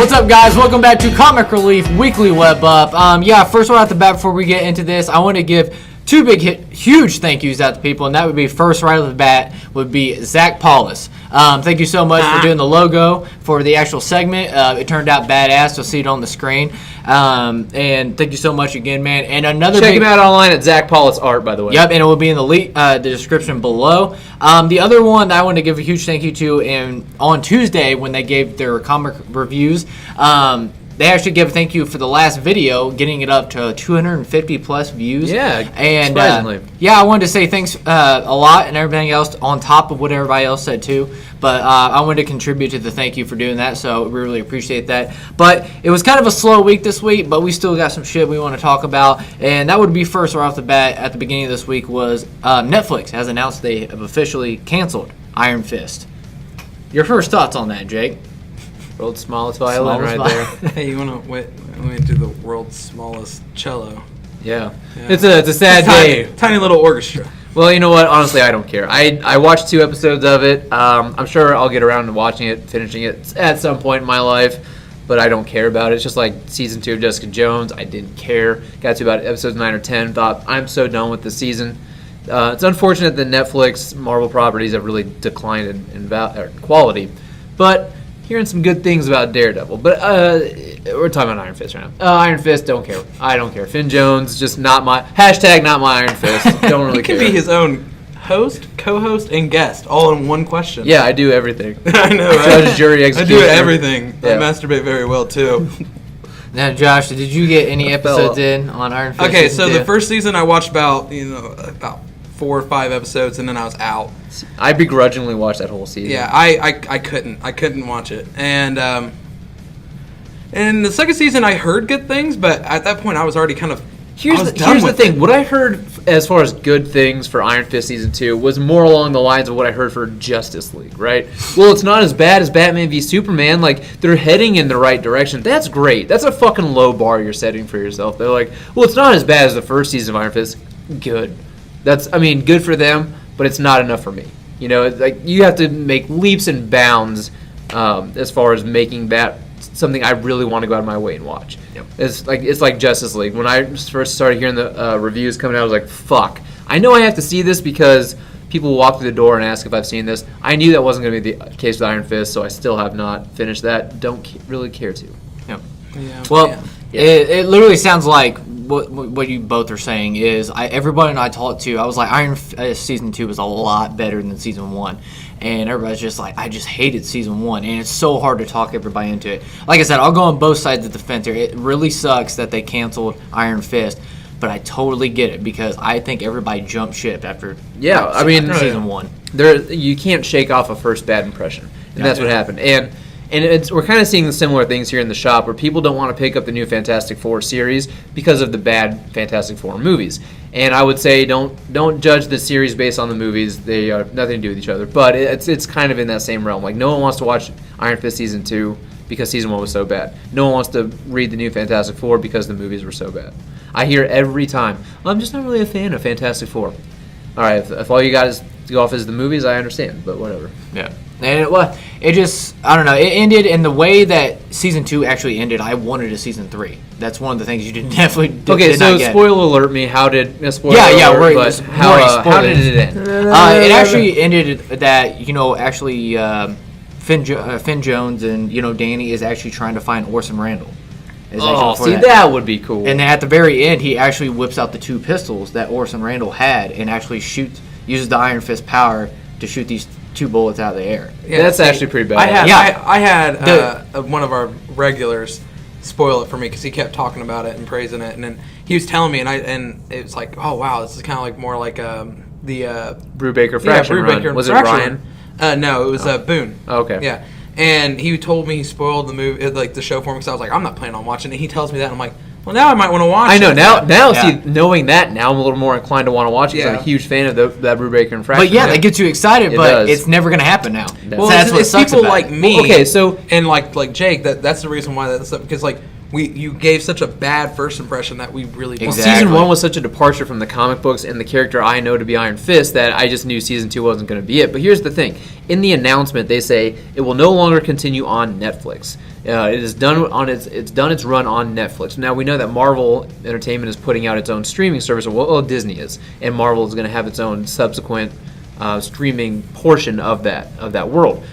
What's up, guys? Welcome back to Comic Relief Weekly Web Up. First one out the bat before we get into this, I want to give two huge thank yous out to people, and that would be first right off the bat would be Zach Paulus. Thank you so much for doing the logo for the actual segment. It turned out badass. You'll see it on the screen. And thank you so much again, man. And another check him out online at Zach Paulus Art, by the way. Yep, and it will be in the description below. The other one that I want to give a huge thank you to, and on Tuesday when they gave their comic reviews, they actually give a thank you for the last video, getting it up to 250 plus views. Yeah, and surprisingly. I wanted to say thanks a lot and everything else on top of what everybody else said too. But I wanted to contribute to the thank you for doing that, so we really appreciate that. But it was kind of a slow week this week, but we still got some shit we want to talk about. And that would be first right off the bat at the beginning of this week was Netflix has announced they have officially canceled Iron Fist. Your first thoughts on that, Jake? World's smallest violin there. Hey, you want to wait? Let me do the world's smallest cello. Yeah. It's a sad day. Tiny little orchestra. Well, you know what? Honestly, I don't care. I watched 2 episodes of it. I'm sure I'll get around to watching it, finishing it at some point in my life, but I don't care about it. It's just like season 2 of Jessica Jones. I didn't care. Got to about episodes 9 or 10. Thought, I'm so done with the season. It's unfortunate that Netflix Marvel properties have really declined in quality, but hearing some good things about Daredevil. But we're talking about Iron Fist right now. Iron Fist, don't care. I don't care. Finn Jones, just not my... not my Iron Fist. Don't really care. He can be his own host, co-host, and guest, all in one question. Yeah, I do everything. I know, right? Judge, jury, executioner. I do everything. Yeah. I masturbate very well, too. Now, Josh, did you get any episodes in on Iron Fist? Okay, so the first season I watched about 4 or 5 episodes, and then I was out. I begrudgingly watched that whole season. Yeah, I couldn't watch it. And the second season I heard good things, but at that point I was already kind of Here's the thing. What I heard as far as good things for Iron Fist Season 2 was more along the lines of what I heard for Justice League, right? Well, it's not as bad as Batman v Superman. Like, they're heading in the right direction. That's great. That's a fucking low bar you're setting for yourself. They're like, well, it's not as bad as the first season of Iron Fist. Good. Good for them, but it's not enough for me. You know, like, you have to make leaps and bounds as far as making that something I really want to go out of my way and watch. Yep. It's like Justice League. When I first started hearing the reviews coming out, I was like, fuck. I know I have to see this because people walk through the door and ask if I've seen this. I knew that wasn't going to be the case with Iron Fist, so I still have not finished that. Don't really care to. Yep. Yeah. Well, it literally sounds like what you both are saying is everybody I talked to, I was like, Iron Fist Season 2 was a lot better than Season 1. And everybody's just like, I just hated Season 1. And it's so hard to talk everybody into it. Like I said, I'll go on both sides of the fence here. It really sucks that they canceled Iron Fist. But I totally get it because I think everybody jumped ship after Season 1. You can't shake off a first bad impression. And that's what happened. And we're kind of seeing similar things here in the shop where people don't want to pick up the new Fantastic Four series because of the bad Fantastic Four movies. And I would say don't judge the series based on the movies. They have nothing to do with each other. But it's kind of in that same realm. Like, no one wants to watch Iron Fist Season 2 because Season 1 was so bad. No one wants to read the new Fantastic Four because the movies were so bad. I hear every time, I'm just not really a fan of Fantastic Four. All right, if all you guys go off is the movies, I understand. But whatever. Yeah. And it just, I don't know, it ended in the way that Season 2 actually ended. I wanted a Season 3. That's one of the things you definitely did not get. Spoiler alert me, how did it end? It actually ended that, Finn Jones and, Danny is actually trying to find Orson Randall. That would be cool. And then at the very end, he actually whips out the 2 pistols that Orson Randall had and actually uses the Iron Fist power to shoot these 2 bullets out of the air. Yeah, that's actually pretty bad. I had one of our regulars spoil it for me because he kept talking about it and praising it, and then he was telling me, and it was like, oh wow, this is kind of like more like the Brubaker Fraction run. Was it Ryan? No, it was Boone. Oh, okay. Yeah, and he told me he spoiled the movie, like the show for me, because I was like, I'm not planning on watching it. He tells me that, and I'm like, well, now I might want to watch it. I know, now see, knowing that, now I'm a little more inclined to want to watch it because I'm a huge fan of that Brubaker and Fraction. But that gets you excited, but it's never going to happen now. Well, that's what sucks people like me, and like Jake, that's the reason why that's because like you gave such a bad first impression that we really Well, Exactly. Season 1 was such a departure from the comic books and the character I know to be Iron Fist that I just knew Season 2 wasn't going to be it. But here's the thing. In the announcement, they say it will no longer continue on Netflix. It is done on it's done its run on Netflix. Now, we know that Marvel Entertainment is putting out its own streaming service, well, Disney is, and Marvel is going to have its own subsequent streaming portion of that world.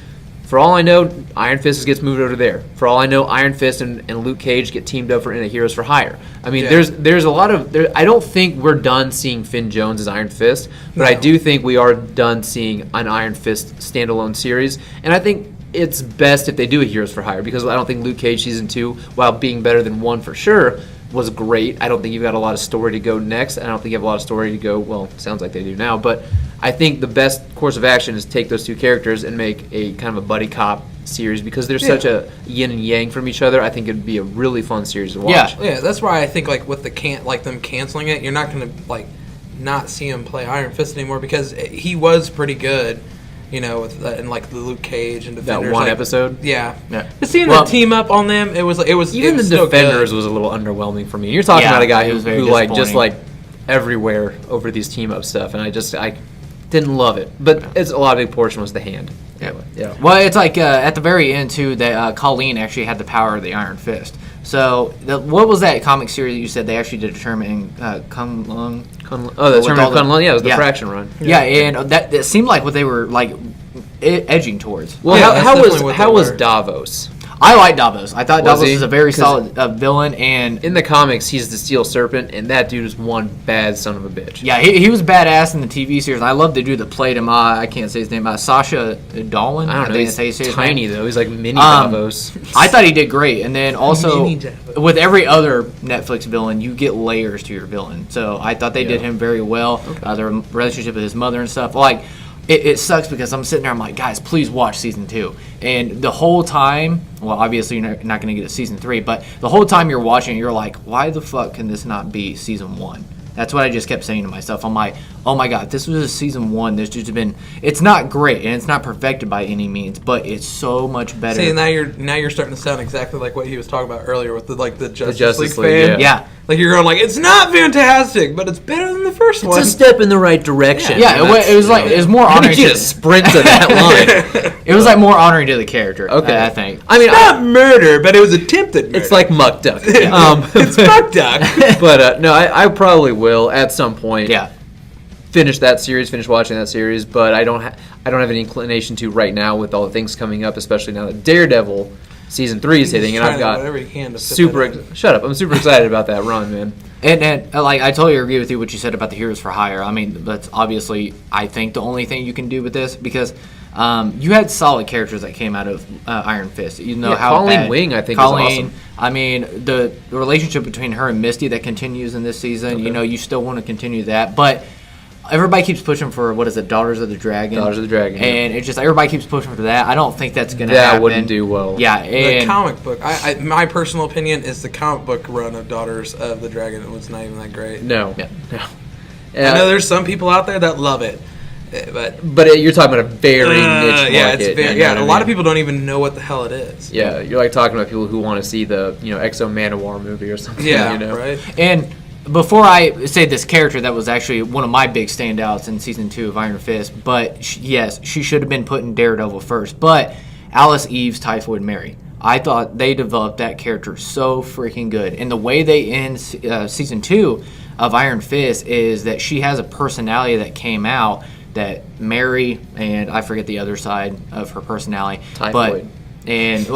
For all I know, Iron Fist gets moved over there. For all I know, Iron Fist and Luke Cage get teamed up in a Heroes for Hire. I mean, there's a lot of... I don't think we're done seeing Finn Jones as Iron Fist, but I do think we are done seeing an Iron Fist standalone series. And I think it's best if they do a Heroes for Hire, because I don't think Luke Cage Season 2, while being better than 1 for sure, was great. I don't think you've got a lot of story to go next. I don't think you have a lot of story to go... Well, sounds like they do now, but... I think the best course of action is take those two characters and make a kind of a buddy cop series, because they're such a yin and yang from each other. I think it'd be a really fun series to watch. Yeah, that's why I think like with them canceling it, you're not gonna like not see him play Iron Fist anymore, because he was pretty good, with in like the Luke Cage and Defenders. That one episode. Yeah. Just seeing the team up on them, it was even the Defenders was a little underwhelming for me. You're talking about a guy who like just like everywhere over these team up stuff, and I didn't love it, but a lot of big portion was the hand. Yeah. Well, it's like at the very end too that Colleen actually had the power of the Iron Fist. So what was that comic series that you said they actually did determine Kunlun? Oh, the Tournament of Kunlun. Yeah, it was the Fraction run. Yeah, and that seemed like what they were like edging towards. Well, how was Davos? I like Davos. I thought Davos was a very solid villain, and in the comics, he's the Steel Serpent, and that dude is one bad son of a bitch. Yeah, he was badass in the TV series. I love the dude that played him. I can't say his name. Sacha Dolan. I don't know. He's tiny though. He's like mini Davos. I thought he did great, and then also with every other Netflix villain, you get layers to your villain. So I thought they did him very well. Okay. Their relationship with his mother and stuff. Like it sucks because I'm sitting there. I'm like, guys, please watch season 2. And the whole time, well, obviously you're not going to get a season 3, but the whole time you're watching, you're like, why the fuck can this not be season 1? That's what I just kept saying to myself. I'm like, oh my god, this was a season 1. There's just been, it's not great and it's not perfected by any means, but it's so much better. See, now you're starting to sound exactly like what he was talking about earlier with the Justice League fan. Yeah. Like you're going like, it's not fantastic, but it's better than the first one. It's a step in the right direction. Yeah, it was more honoring to sprint to that line. It was like more honoring to the character. Okay, I think. I mean, it's not murder, but it was attempted murder. It's like Muck Duck. It's Muck Duck. But no, I probably will at some point. Yeah. Finish watching that series, but I don't have any inclination to right now with all the things coming up, especially now that Daredevil season 3 is hitting, and I've got I'm super excited about that run, man. And like I totally agree with you what you said about the Heroes for Hire. I mean, that's obviously I think the only thing you can do with this, because you had solid characters that came out of Iron Fist. You know how Colleen Wing, I think, is awesome. I mean, the relationship between her and Misty that continues in this season. Okay. You still want to continue that, but everybody keeps pushing for, what is it, Daughters of the Dragon? Daughters of the Dragon. And it's just, everybody keeps pushing for that. I don't think that's going to happen. That wouldn't do well. Yeah. And the comic book, my personal opinion is the comic book run of Daughters of the Dragon was not even that great. No. Yeah. No. I know there's some people out there that love it. But you're talking about a very niche market. Yeah, it's very, a lot of people don't even know what the hell it is. Yeah, you're like talking about people who want to see the Exo Manowar movie or something. Yeah, right. And before I say this character that was actually one of my big standouts in season 2 of Iron Fist, but yes, she should have been put in Daredevil first. But Alice Eve's Typhoid Mary, I thought they developed that character so freaking good. And the way they end season 2 of Iron Fist is that she has a personality that came out that Mary, and I forget the other side of her personality. Typhoid. And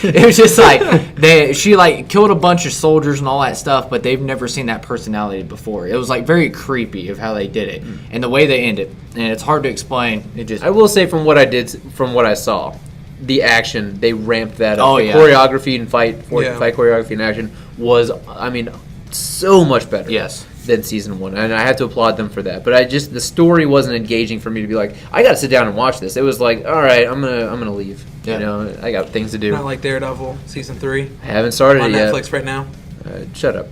it was just like she like killed a bunch of soldiers and all that stuff, but they've never seen that personality before. It was like very creepy of how they did it and the way they ended. And it's hard to explain. I will say from what I saw, the action, they ramped that up. Oh, the choreography and fight choreography and action was, I mean, so much better. Yes. Than season 1, and I have to applaud them for that. But the story wasn't engaging for me to be like, I got to sit down and watch this. It was like, all right, I'm gonna leave. Yeah. I got things to do. Not like Daredevil season 3. I haven't started on it yet. On Netflix right now. Shut up.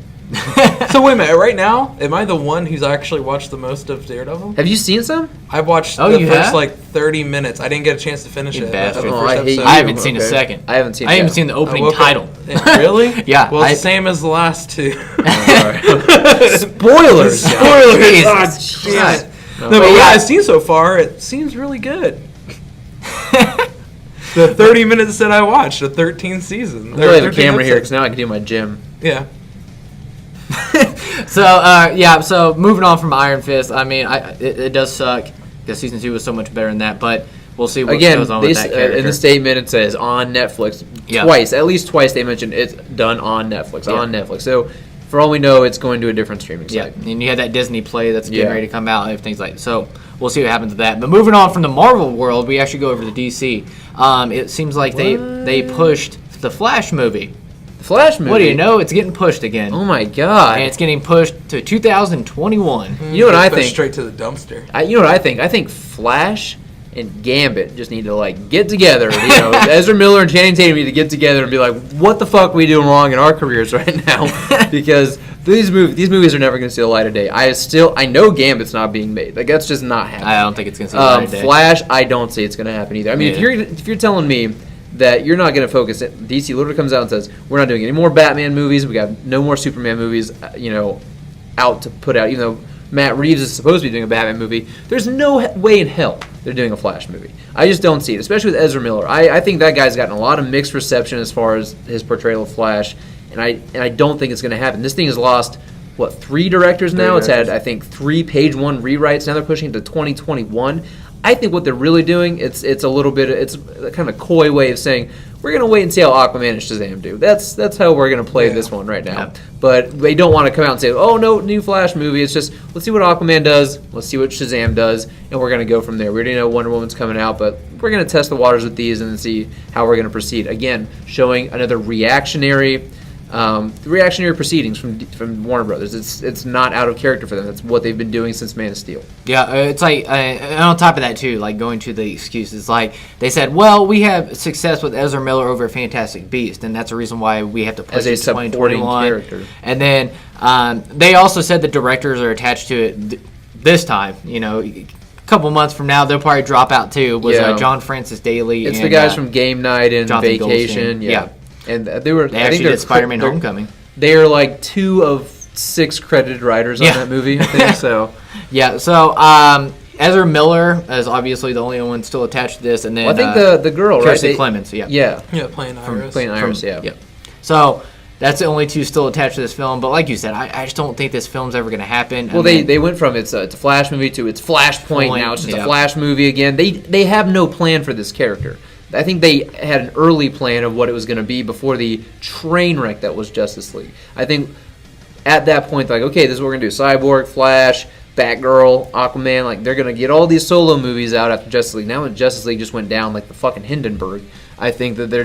So wait a minute. Right now, am I the one who's actually watched the most of Daredevil? Have you seen some? I've watched Oh, the you first have? like 30 minutes. I didn't get a chance to finish You it. bastard. The Oh, first I hate episode. you. I haven't seen a Okay. second. I haven't seen. I haven't that. seen the I opening woke up- title. Really? Yeah, Well, I- it's the same as the last two. Spoilers. Spoilers. Damn it. No, No, but what yeah. I've seen so far, it seems really good. The 30 minutes that I watched, the 13th season. I really have a camera here because now I can do my gym. Yeah. So moving on from Iron Fist, I mean, it does suck because season 2 was so much better than that, but we'll see what Again, goes on with that character. in the statement it says on Netflix. Yeah. Twice, at least twice they mentioned it's done on Netflix. Yeah. On Netflix. So for all we know, it's going to a different streaming Yeah, site. and you had that Disney play that's getting Yeah. ready to come out and everything's like so. We'll see what happens with that. But moving on from the Marvel world, we actually go over to DC. It seems like they pushed the Flash movie. The Flash movie. What do you know? It's getting pushed again, Oh my god! and it's getting pushed to 2021. You know what I Pushed think? Straight to the dumpster. You know what I think? I think Flash and Gambit just need to like get together. You know, Ezra Miller and Channing Tatum need to get together and be like, "What the fuck are we doing wrong in our careers right now?" Because these movies are never going to see the light of day. I know Gambit's not being made. Like that's just not happening. I don't think it's going to see the light of day. Flash, I don't see it's going to happen either. I mean, Yeah. if you're telling me that you're not going to focus it, DC literally comes out and says we're not doing any more Batman movies. We got no more Superman movies. Out to put out. Even though Matt Reeves is supposed to be doing a Batman movie, there's no way in hell they're doing a Flash movie. I just don't see it, especially with Ezra Miller. I think that guy's gotten a lot of mixed reception as far as his portrayal of Flash, and I don't think it's going to happen. This thing has lost, 3 directors now? It's had, I think, 3 page 1 rewrites. Now they're pushing to 2021. I think what they're really doing, it's a little bit, it's a kind of coy way of saying, we're going to wait and see how Aquaman and Shazam do. That's how we're going to play this one right now. Yeah. But they don't want to come out and say, oh, no, new Flash movie. It's just, let's see what Aquaman does, let's see what Shazam does, and we're going to go from there. We already know Wonder Woman's coming out, but we're going to test the waters with these and then see how we're going to proceed. Again, showing another reactionary proceedings from Warner Brothers. It's not out of character for them. That's what they've been doing since Man of Steel. Yeah, it's like, and on top of that too, like going to the excuses, like they said, well, we have success with Ezra Miller over Fantastic Beast, and that's the reason why we have to push As a it to supporting 2021. character. And then they also said the directors are attached to it this time. A couple months from now, they'll probably drop out too. Was Yeah. John Francis Daly? It's and, the guys from Game Night and Jonathan Vacation. Goldstein. Yeah. And They I think actually they're did Spider-Man: they're- Homecoming. They are like 2 of 6 credited writers on Yeah. that movie, I think. So, Yeah. So Ezra Miller is obviously the only one still attached to this, and then well, I think the girl, right? Kirstie Clements. Yeah. Yeah. Yeah, playing Iris. Playing Iris, From- yeah. Yep. So that's the only 2 still attached to this film. But like you said, I just don't think this film's ever going to happen. Well, they went from it's a Flash movie to it's Flashpoint Point, now. It's just yeah. a Flash movie again. They have no plan for this character. I think they had an early plan of what it was going to be before the train wreck that was Justice League. I think at that point, like, okay, this is what we're going to do. Cyborg, Flash, Batgirl, Aquaman, like, they're going to get all these solo movies out after Justice League. Now when Justice League just went down like the fucking Hindenburg, I think that they're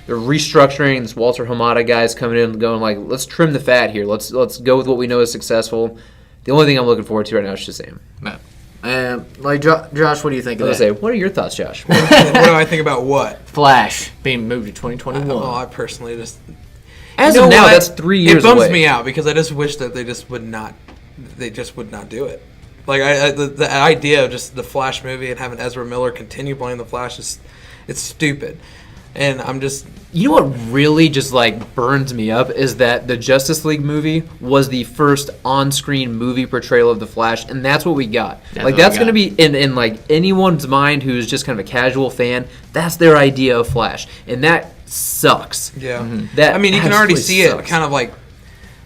restructuring. This Walter Hamada guy's coming in and going like, let's trim the fat here. Let's go with what we know is successful. The only thing I'm looking forward to right now is Shazam. Josh, what do you think I of was that? gonna say, what are your thoughts, Josh? What do I think about what? Flash being moved to 2021. Well, I personally just... As You of know now, what? that's 3 years It bums away. me out because I just wish that they just would not do it. Like the idea of just the Flash movie and having Ezra Miller continue playing the Flash it's stupid. And I'm just... You know what really just like burns me up is that the Justice League movie was the first on-screen movie portrayal of the Flash, and that's what we got. That's going to be in like anyone's mind who's just kind of a casual fan. That's their idea of Flash, and that sucks. Yeah. That I mean, you can already absolutely see sucks. it kind of like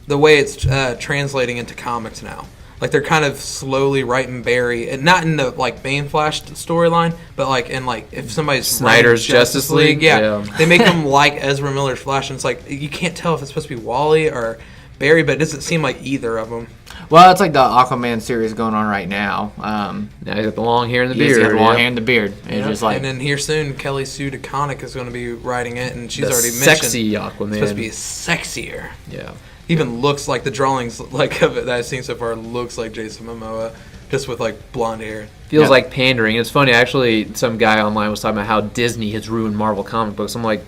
the way it's translating into comics now. Like they're kind of slowly writing Barry, and not in the like main Flash storyline, but like in like if somebody's Snyder's writing Justice League? yeah, Yeah. they make them like Ezra Miller's Flash, and it's like you can't tell if it's supposed to be Wally or Barry, but it doesn't seem like either of them. Well, it's like the Aquaman series going on right now. Now he's got the long hair and the He's beard. got the long yeah. hair and the beard. And it's just like, and then here soon, Kelly Sue DeConnick is going to be writing it, and she's The already mentioned sexy Aquaman. it's supposed to be sexier. Yeah. Even looks like the drawings like of it that I've seen so far looks like Jason Momoa, just with like blonde hair. Feels Yeah. like pandering. It's funny, actually, some guy online was talking about how Disney has ruined Marvel comic books. I'm like,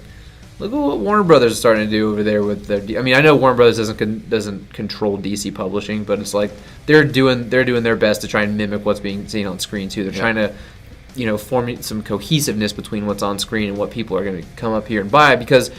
Look at what Warner Brothers is starting to do over there with their. I mean, I know Warner Brothers doesn't control DC publishing, but it's like they're doing their best to try and mimic what's being seen on screen too. They're trying to, form some cohesiveness between what's on screen and what people are going to come up here and buy because.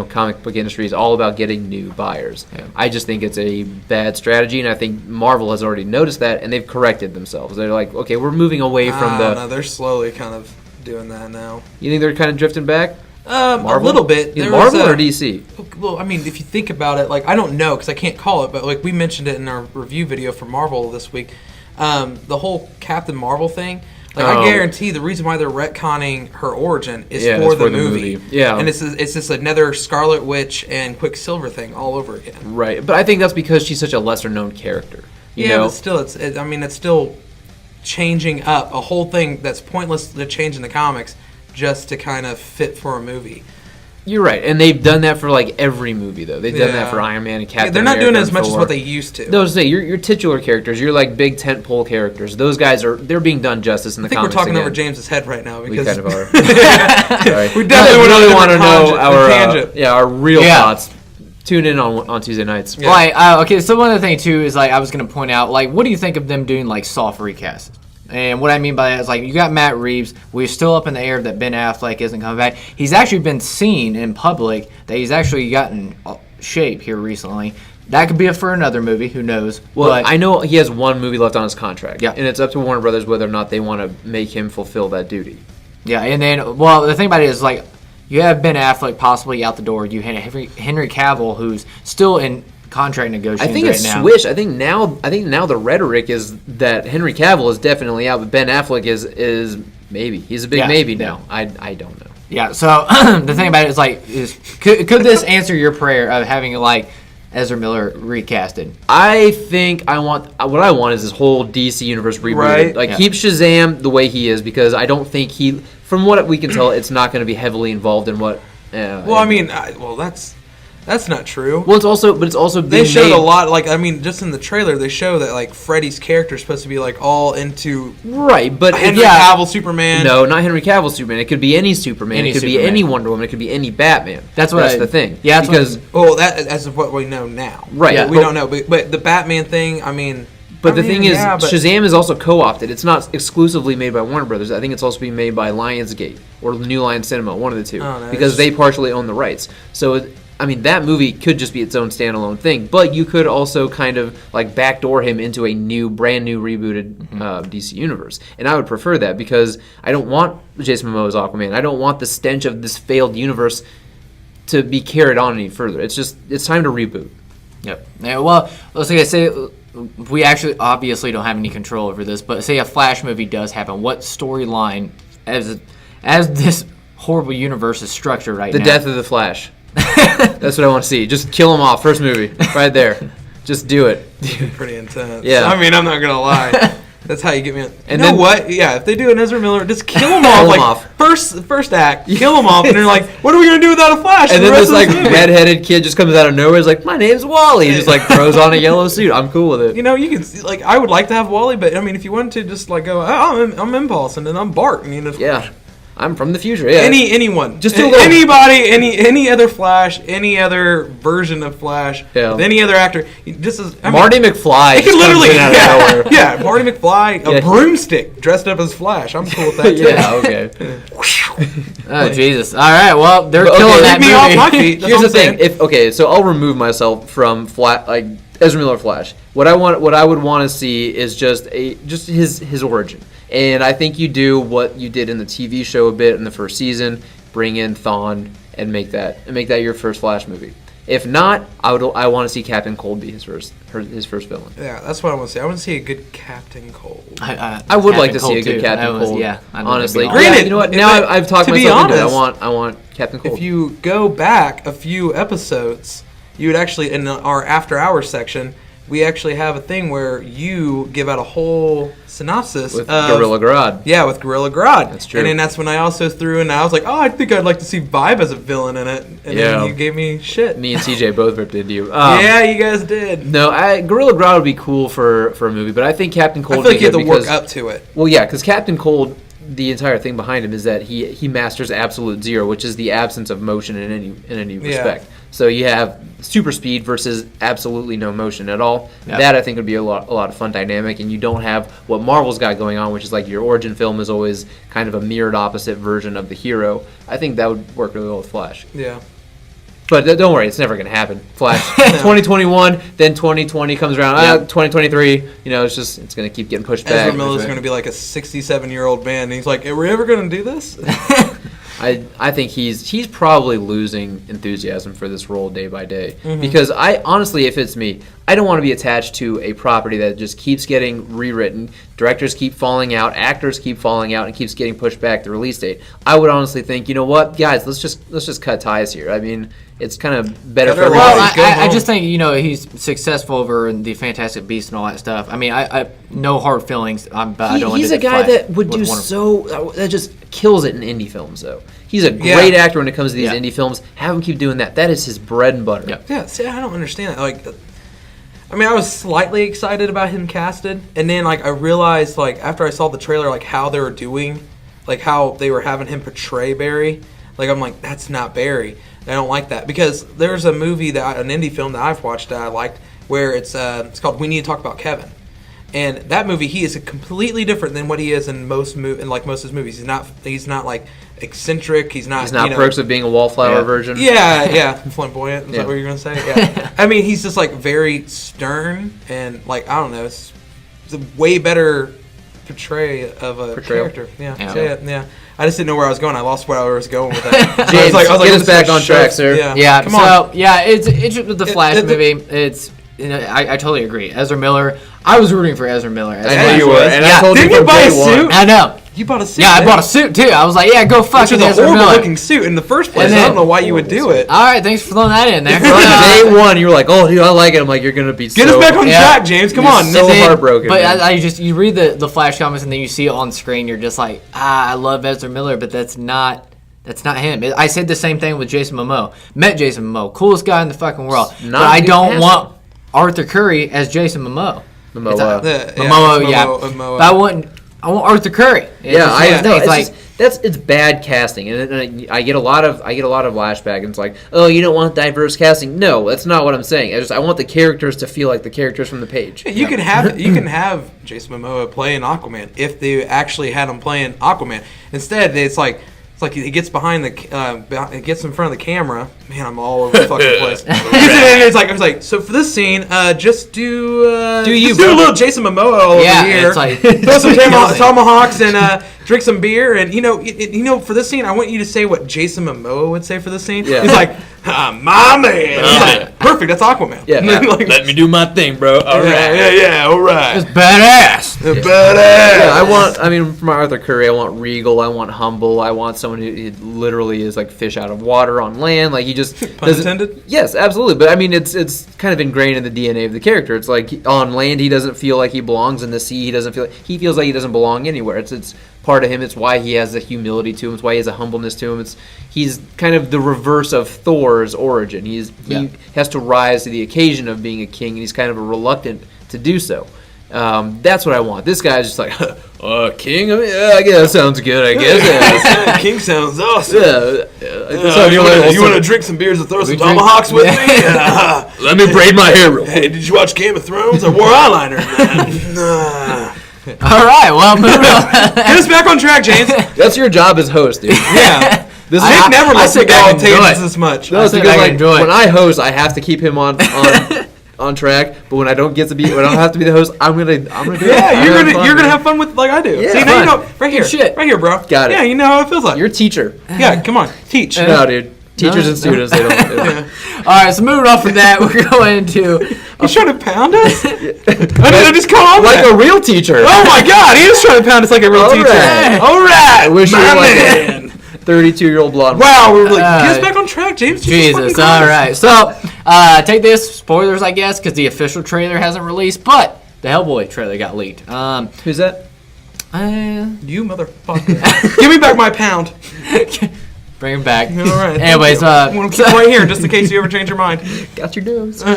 Comic book industry is all about getting new buyers. Yeah. I just think it's a bad strategy, and I think Marvel has already noticed that, and they've corrected themselves. They're like, okay, we're moving away from the. No, they're slowly kind of doing that now. You think they're kind of drifting back? A little bit. Marvel or DC? Well, I mean, if you think about it, like I don't know because I can't call it, but like we mentioned it in our review video for Marvel this week, the whole Captain Marvel thing. Like I guarantee the reason why they're retconning her origin is for the movie. Yeah, and it's just another Scarlet Witch and Quicksilver thing all over again. Right, but I think that's because she's such a lesser known character. You know? But still, it's still changing up a whole thing that's pointless to change in the comics just to kind of fit for a movie. You're right, and they've done that for like every movie though. They've done that for Iron Man and Captain America. They're not doing it as much as what they used to. No, I was saying your titular characters, your like big tentpole characters. Those guys they're being done justice in the comics. I think we're talking again. over James's head right now because we kind of are. Sorry. We definitely really want to know our real thoughts. Tune in on Tuesday nights. Yeah. Right. Okay. So one other thing too is like I was going to point out like what do you think of them doing like soft recasts? And what I mean by that is, like, you got Matt Reeves. We're still up in the air that Ben Affleck isn't coming back. He's actually been seen in public that he's actually gotten shape here recently. That could be for another movie. Who knows? Well, but I know he has one movie left on his contract. Yeah. And it's up to Warner Brothers whether or not they want to make him fulfill that duty. Yeah, and then, well, the thing about it is, like, you have Ben Affleck possibly out the door. You have Henry Cavill, who's still in contract negotiations. I think it's switched. I think now the rhetoric is that Henry Cavill is definitely out, but Ben Affleck is maybe. He's a big maybe now. I don't know. Yeah. So the thing about it is like, could this answer your prayer of having like Ezra Miller recasted? I think what I want is this whole DC universe rebooted. Right. Like keep Shazam the way he is because I don't think from what we can tell, it's not going to be heavily involved in what. That's not true. Well, it's also they showed a lot. Like I mean, just in the trailer, they show that like Freddy's character is supposed to be like all into but Henry Cavill Superman. No, not Henry Cavill Superman. It could be any Superman. It could be any Wonder Woman. It could be any Batman. That's the thing. Yeah, because as of what we know now, right? Yeah, we don't know, but the Batman thing. I mean. But the thing is, Shazam is also co-opted. It's not exclusively made by Warner Brothers. I think it's also being made by Lionsgate or New Line Cinema, one of the two, because they partially own the rights. So. I mean, that movie could just be its own standalone thing, but you could also kind of like backdoor him into a brand new rebooted DC universe. And I would prefer that because I don't want Jason Momoa's Aquaman. I don't want the stench of this failed universe to be carried on any further. It's time to reboot. Yep. Yeah, well, let's say we actually obviously don't have any control over this, but say a Flash movie does happen. What storyline, as this horrible universe is structured right now? The death of the Flash. That's what I want to see. Just kill him off. First movie. Right there. Just do it. Pretty intense. Yeah. I mean, I'm not going to lie. That's how you get me on. And you know what? Yeah, if they do an Ezra Miller, just kill him off. First act, kill him off, and they're like, what are we going to do without a Flash? And then this like redheaded kid just comes out of nowhere. He's like, my name's Wally. He just like throws on a yellow suit. I'm cool with it. You know, you can see, like, I would like to have Wally, but I mean, if you wanted to just like go, I'm Impulse, and then I'm Bart. I mean, yeah. I'm from the future. Yeah. Anyone, just anybody, any other Flash, any other version of Flash, with any other actor. Marty McFly. It could literally, Marty McFly, a broomstick dressed up as Flash. I'm cool with that too. Yeah, okay. Oh Jesus! All right, well they're killing that movie. Off my feet. Here's the thing. So I'll remove myself from Ezra Miller Flash. What I would want to see is just his origin. And I think you do what you did in the TV show a bit in the first season, bring in Thawne and make that your first Flash movie. If not, I want to see Captain Cold be his first villain. Yeah, that's what I want to see. I want to see a good Captain Cold. I would like to see a good Captain Cold. Yeah, honestly. Granted, you know what? Now I've talked myself into it. I want Captain Cold. If you go back a few episodes, you would actually in our after hours section. We actually have a thing where you give out a whole synopsis with Gorilla Grodd. Yeah, with Gorilla Grodd. That's true. And then that's when I also threw in, I was like, I think I'd like to see Vibe as a villain in it. And then you gave me shit. Me and TJ both ripped into you. Yeah, you guys did. No, Gorilla Grodd would be cool for a movie, but I think Captain Cold I feel like you have to work up to it. Well, yeah, because Captain Cold, the entire thing behind him is that he masters absolute zero, which is the absence of motion in any respect. So you have super speed versus absolutely no motion at all. Yep. That I think would be a lot of fun dynamic, and you don't have what Marvel's got going on, which is like your origin film is always kind of a mirrored opposite version of the hero. I think that would work really well with Flash. Yeah. But don't worry, it's never going to happen. Flash 2021, then 2020 comes around. 2023, it's going to keep getting pushed back. Ezra Miller's going to be like a 67-year-old man, and he's like, "Are we ever going to do this?" I think he's probably losing enthusiasm for this role day by day. Because I honestly, if it's me, I don't want to be attached to a property that just keeps getting rewritten. Directors keep falling out, actors keep falling out, and keeps getting pushed back the release date. I would honestly think, you know what, guys, let's just cut ties here. I mean, it's kind of better for everybody. Well, I just think he's successful over in the Fantastic Beasts and all that stuff. I mean, I no hard feelings. But I don't. He's a guy that would do that just kills it in indie films, though. He's a great actor when it comes to these indie films. Have him keep doing that. That is his bread and butter. Yeah. See, I don't understand that. Like, I mean, I was slightly excited about him casted, and then I realized after I saw the trailer how they were doing, how they were having him portray Barry. I'm like, that's not Barry. I don't like that because there's a movie an indie film that I've watched that I liked where it's called We Need to Talk About Kevin, and that movie he is completely different than what he is in most of his movies. He's not eccentric. He's not Perks of Being a Wallflower version. Yeah, flamboyant. Is that what you're gonna say? Yeah. I mean, he's just very stern and I don't know. It's a way better portrayal of a character. Yeah. I just didn't know where I was going. I lost where I was going with that. James, get us back on track, sir. Yeah. Come on. It's with the Flash movie. It's I totally agree. Ezra Miller. I was rooting for Ezra Miller. I know you were, and I told you from day one. I know. You bought a suit. Yeah, I bought a suit too. I was like, go fuck with Ezra Miller. It's a horrible-looking suit in the first place. I don't know why you would do it. All right, thanks for throwing that in there. Day one, you were like, "Oh, dude, I like it." I'm like, "You're gonna be get us back on track, James. Come on." So heartbroken. But you read the Flash comics and then you see it on screen. You're just like, I love Ezra Miller, but that's not him. I said the same thing with Jason Momoa. Met Jason Momoa, coolest guy in the fucking world. But I don't want Arthur Curry as Jason Momoa. Momoa. But I want Arthur Curry. It's bad casting, and I get a lot of flashback, and it's like, oh, you don't want diverse casting. No, that's not what I'm saying. I want the characters to feel like the characters from the page. You can have Jason Momoa playing Aquaman if they actually had him playing Aquaman. Instead, it's like he gets behind it gets in front of the camera. Man, I'm all over the fucking place. It's like, so for this scene, just do a little Jason Momoa over here. It's like, throw some tomahawks and drink some beer, and for this scene, I want you to say what Jason Momoa would say for this scene. Yeah. He's like, my man. Perfect. That's Aquaman. Yeah. Let me do my thing, bro. All right. Yeah. All right. It's badass. Yeah, from Arthur Curry, I want regal. I want humble. I want someone who literally is like fish out of water on land. Like he just pun intended. Yes, absolutely. But it's kind of ingrained in the DNA of the character. It's like on land he doesn't feel like he belongs. In the sea he feels like he doesn't belong anywhere. It's part of him. It's why he has a humility to him. It's why he has a humbleness to him. He's kind of the reverse of Thor's origin. He has to rise to the occasion of being a king, and he's kind of reluctant to do so. That's what I want. This guy's just like, king? I guess that sounds good, I guess. King sounds awesome. You want to drink some beers and throw some tomahawks with me? Let me braid my hair real quick. Hey, did you watch Game of Thrones? I wore eyeliner, man. All right, well, moving on. Get us back on track, James. That's your job as host, dude. Yeah. Nick never lets me go on tangents this much. No, because when I host, I have to keep him on track. But when I don't have to be the host, I'm gonna do it. Yeah, you're gonna have fun with like I do. Yeah, see, now right here, bro. Got it. Yeah, you know how it feels like. You're a teacher. Yeah, come on, teach. No, dude. Teachers and students, they don't. Yeah. All right, so moving on from that, we're going into. He's trying to pound us? I just call him like a real teacher. Oh my God, he is trying to pound us like a real teacher. All right, I wish you were like a 32-year-old blonde. Wow, we're like, get us back on track, James. Jesus, all right. So, take this, spoilers, I guess, because the official trailer hasn't released, but the Hellboy trailer got leaked. Who's that? You motherfucker. Give me back my pound. Bring him back. All right. Anyways, I'm gonna keep it right here just in case you ever change your mind. Got your nose. Now,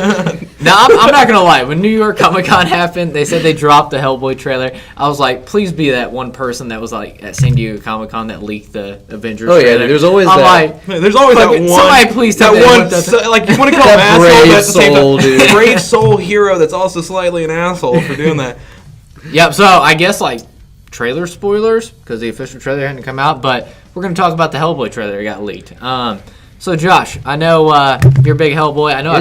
I'm not going to lie. When New York Comic Con happened, they said they dropped the Hellboy trailer. I was like, please be that one person that was like at San Diego Comic Con that leaked the Avengers trailer. There's always I'm that. like, There's always that one. Somebody please tell me that one. that Like you want to call him That asshole, brave but at the same soul, time, dude. brave soul hero that's also slightly an asshole for doing that. Yep, so I guess like trailer spoilers because the official trailer hadn't come out, but we're going to talk about the Hellboy trailer that got leaked. So Josh, I know you're a big Hellboy. I know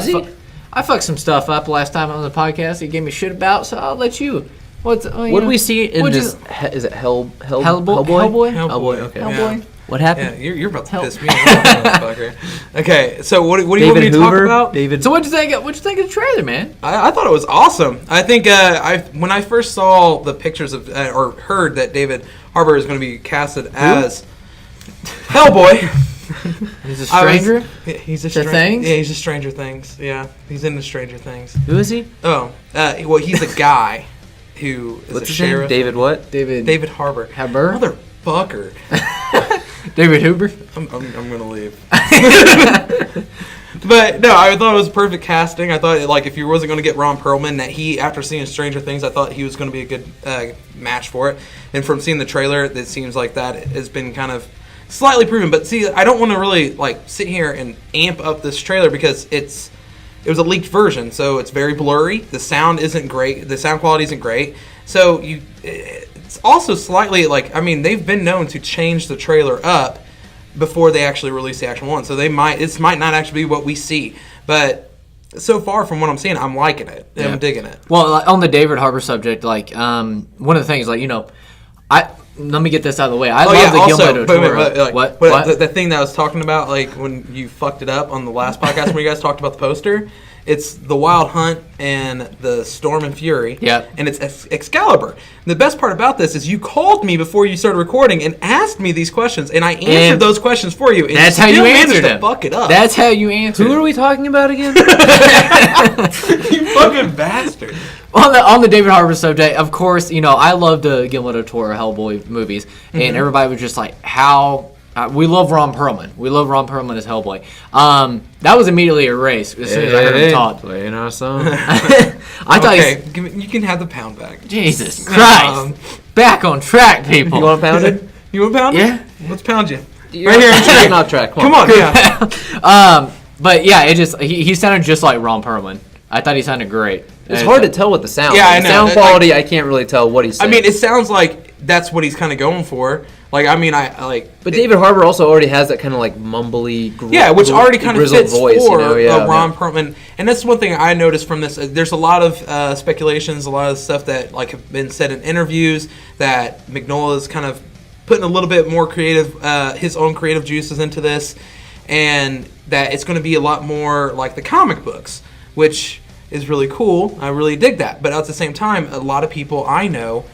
I fucked some stuff up last time on the podcast that you gave me shit about, so I'll let you. What do we see in this? Is it Hellboy? Hellboy? Okay. Hellboy? Yeah. What happened? Yeah, you're about to piss me off, motherfucker. Okay, so what do you want me to talk about? So what'd you think of the trailer, man? I thought it was awesome. I think when I first saw the pictures of or heard that David Harbour is going to be casted as Hellboy. He's a stranger? He's a Stranger stranger. Things? Yeah, he's a Stranger Things. Yeah, he's in the Stranger Things. Who is he? Oh, well, he's a guy who is What's a his name? sheriff. David what? David Harbour. Motherfucker. David Huber? I'm gonna leave. But no, I thought it was perfect casting. I thought like if you wasn't gonna get Ron Perlman, that he after seeing Stranger Things, I thought he was gonna be a good match for it. And from seeing the trailer, it seems like that has been kind of slightly proven. But see, I don't want to really like sit here and amp up this trailer because it was a leaked version, so it's very blurry. The sound isn't great. The sound quality isn't great. So it's also slightly like, I mean, they've been known to change the trailer up before they actually release the actual one. So this might not actually be what we see. But so far from what I'm seeing, I'm liking it. Yeah. I'm digging it. Well, on the David Harbour subject, like one of the things, like let me get this out of the way. I love the Guillermo del Toro. What? The thing that I was talking about, like when you fucked it up on the last podcast when you guys talked about the poster, it's the Wild Hunt and the Storm and Fury. Yep. And it's Excalibur. And the best part about this is you called me before you started recording and asked me these questions, and I answered those questions for you. And that's how you answered them. Fuck it up. That's how you answered. Who are we talking about again? You fucking bastard. On the David Harbour subject, of course, I love the Guillermo del Toro Hellboy movies, and everybody was just like, how... we love Ron Perlman. We love Ron Perlman as Hellboy. That was immediately erased as soon as I heard him talk. Playing our song. You can have the pound back. Jesus Christ. Back on track, people. You want pounded? You want pounded? Yeah. Let's pound you. Right here. You're not track. Come on. Yeah. But yeah, he sounded just like Ron Perlman. I thought he sounded great. It's hard to tell with the sound. Yeah, I know. Sound quality, I can't really tell what he's saying. I mean, it sounds like that's what he's kind of going for. Like, I mean, But David Harbour also already has that kind of like mumbly, which already kind of fits voice, for Ron Perlman. And that's one thing I noticed from this. There's a lot of speculations, a lot of stuff that like have been said in interviews that Mignola is kind of putting a little bit more creative, his own creative juices into this, and that it's going to be a lot more like the comic books, which is really cool. I really dig that. But at the same time, a lot of people I know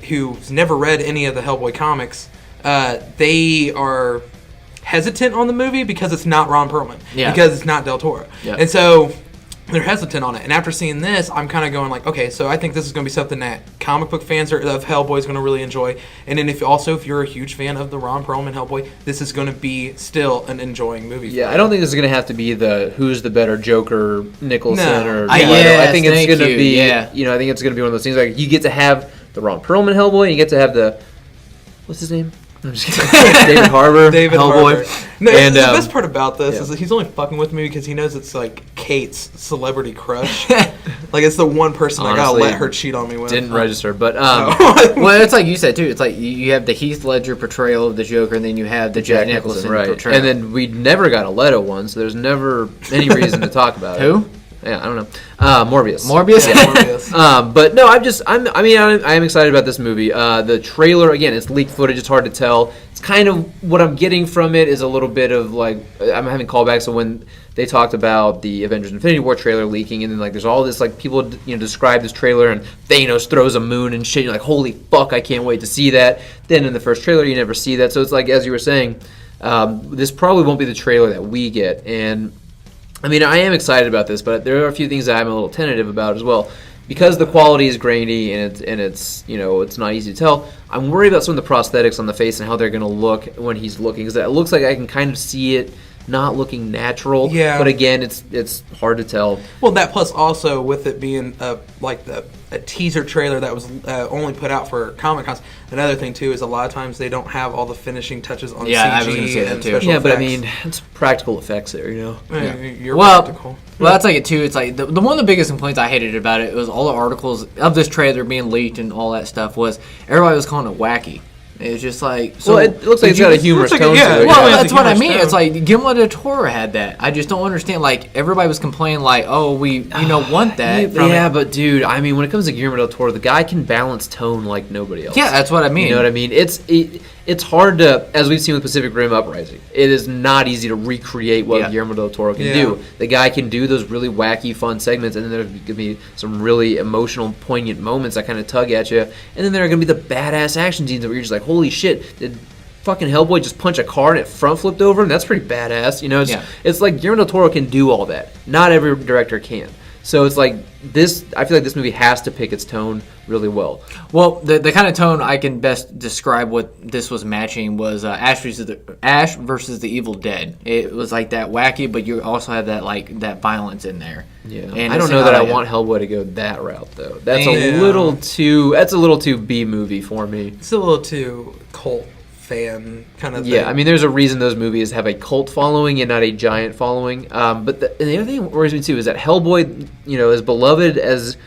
who's never read any of the Hellboy comics, they are hesitant on the movie because it's not Ron Perlman, because it's not Del Toro. Yeah. And so they're hesitant on it. And after seeing this, I'm kind of going like, okay, so I think this is going to be something that comic book fans of Hellboy is going to really enjoy. And then if you're a huge fan of the Ron Perlman Hellboy, this is going to be still an enjoying movie. Yeah, I don't think this is going to have to be the who's the better Joker, Nicholson, or I think it's going to be, I think it's going to be one of those things like you get to have the Ron Perlman Hellboy, and you get to have the, what's his name? I'm just kidding. David Harbour, Hellboy. No, and the best part about this is that he's only fucking with me because he knows it's like Kate's celebrity crush. Like it's the one person I gotta let her cheat on me with. Didn't register, but well, it's like you said too. It's like you have the Heath Ledger portrayal of the Joker, and then you have the Jack Nicholson portrayal. And then we never got a Leto one, so there's never any reason to talk about it. Who? Yeah, I don't know. Morbius. Yeah, Morbius. But no, I'm excited about this movie. The trailer, again, it's leaked footage. It's hard to tell. It's kind of what I'm getting from it is a little bit of like I'm having callbacks to when they talked about the Avengers Infinity War trailer leaking, and then like there's all this like people describe this trailer and Thanos throws a moon and shit. You're like, holy fuck, I can't wait to see that. Then in the first trailer, you never see that. So it's like as you were saying, this probably won't be the trailer that we get. And I mean, I am excited about this, but there are a few things that I'm a little tentative about as well. because the quality is grainy and it's it's not easy to tell. I'm worried about some of the prosthetics on the face and how they're going to look when he's looking, because it looks like I can kind of see it not looking natural. Yeah. But again, it's hard to tell. Well, that plus also with it being a teaser trailer that was only put out for Comic-Cons. Another thing too is a lot of times they don't have all the finishing touches on CG I was gonna say that and too. special Yeah, effects. but I mean, it's practical effects there, You're Well, practical. well, that's like it too. It's like the one of the biggest complaints I hated about it was all the articles of this trailer being leaked and all that stuff was everybody was calling it wacky. It was just like, so well, it looks like it's got a humorous looks like tone yeah, to it. well, yeah. that's what I mean. Humorous It's like Guillermo del Toro had that. I just don't understand. Like everybody was complaining, like, "Oh, we want that." from Yeah, it. but dude, I mean, when it comes to Guillermo del Toro, the guy can balance tone like nobody else. Yeah, that's what I mean. You know what I mean? It's hard to, as we've seen with Pacific Rim Uprising, it is not easy to recreate what Guillermo del Toro can do. The guy can do those really wacky, fun segments, and then there's going to be some really emotional, poignant moments that kind of tug at you, and then there are going to be the badass action scenes where you're just like, holy shit, did fucking Hellboy just punch a car and it front flipped over him? That's pretty badass. It's like Guillermo del Toro can do all that. Not every director can. So it's like this. I feel like this movie has to pick its tone really well. Well, the kind of tone I can best describe what this was matching was Ash versus the Evil Dead. It was like that wacky, but you also had that violence in there. Yeah, and I don't know that I want Hellboy to go that route though. That's a little too B movie for me. It's a little too cult fan kind of thing. Yeah, I mean, there's a reason those movies have a cult following and not a giant following. But the other thing that worries me too is that Hellboy, as beloved as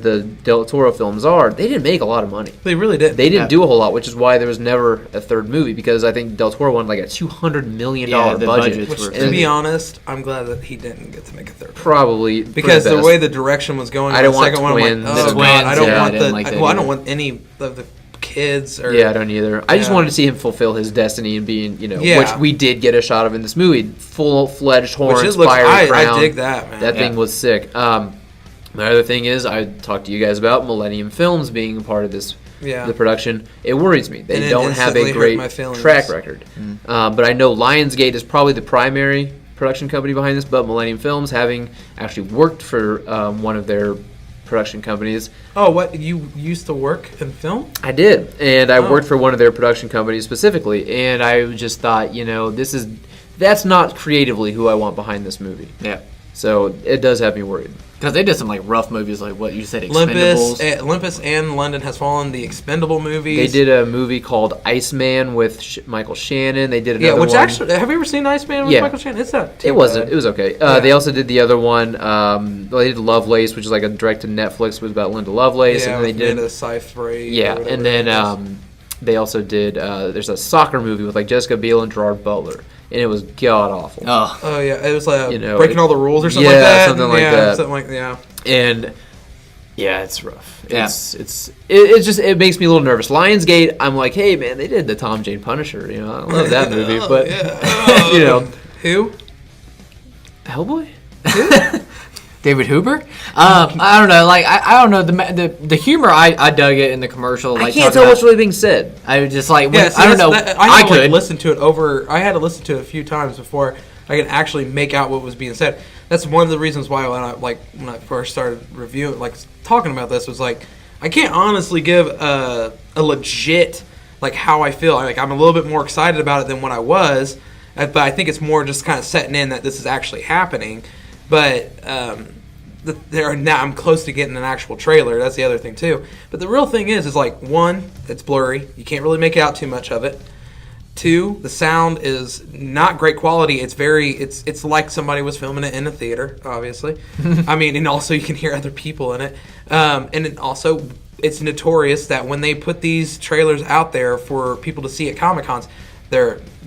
the Del Toro films are, they didn't make a lot of money. They really did. They didn't do a whole lot, which is why there was never a third movie, because I think Del Toro wanted like a $200 million budget. budgets were To be honest, I'm glad that he didn't get to make a third. Probably Because the way the direction was going, I don't want second one, I'm twins. like, oh, Twins, God, I don't yeah, I want didn't like that I don't either. want any of the kids. Or Yeah, I don't either. I just Yeah. wanted to see him fulfill his destiny and being, Yeah. which we did get a shot of in this movie. Full-fledged horns, Which it looks, fire crown. I dig that, man. That thing was sick. My other thing is, I talked to you guys about Millennium Films being a part of this, Yeah. the production. It worries me. They And it don't have a instantly hurt great my feelings. track record. But I know Lionsgate is probably the primary production company behind this, but Millennium Films, having actually worked for one of their production companies. Oh, what? You used to work in film? I did, and I Oh. worked for one of their production companies specifically, and I just thought, that's not creatively who I want behind this movie. Yeah. So it does have me worried. Because they did some rough movies, like what you said, Expendables. Olympus and London Has Fallen, the Expendable movies. They did a movie called Iceman with Michael Shannon. They did another which one. actually, have you ever seen Iceman with Yeah. Michael Shannon? It's not too It wasn't. bad. It was okay. Yeah. They also did the other one. They did Lovelace, which is like a direct to Netflix, was about Linda Lovelace, Yeah, and they with did. Amanda Seyfried. Yeah, or whatever and then it is. they also did. There's a soccer movie with Jessica Biel and Gerard Butler, and it was god awful. Oh, Oh yeah, it was like You know, breaking all the rules or something yeah, like that. something like yeah, that. Something like yeah. And yeah, it's rough. Yeah. It makes me a little nervous. Lionsgate, I'm like, hey man, they did the Tom Jane Punisher. I love that movie, Oh, but yeah. Who? Hellboy. David Huber? I don't know. I don't know. The humor, I dug it in the commercial. I Like, can't talking tell about- what's really being said. I was just like, Yeah, when- see, I don't know. I had to could. listen to it over. I had to listen to it a few times before I could actually make out what was being said. That's one of the reasons why when I first started reviewing, talking about this, was I can't honestly give a legit how I feel. I'm a little bit more excited about it than what I was, but I think it's more just kind of setting in that this is actually happening. But now I'm close to getting an actual trailer. That's the other thing too. But the real thing is one, it's blurry. You can't really make out too much of it. Two, the sound is not great quality. It's like somebody was filming it in a theater, obviously. I mean, and also you can hear other people in it. And it also, it's notorious that when they put these trailers out there for people to see at Comic-Cons,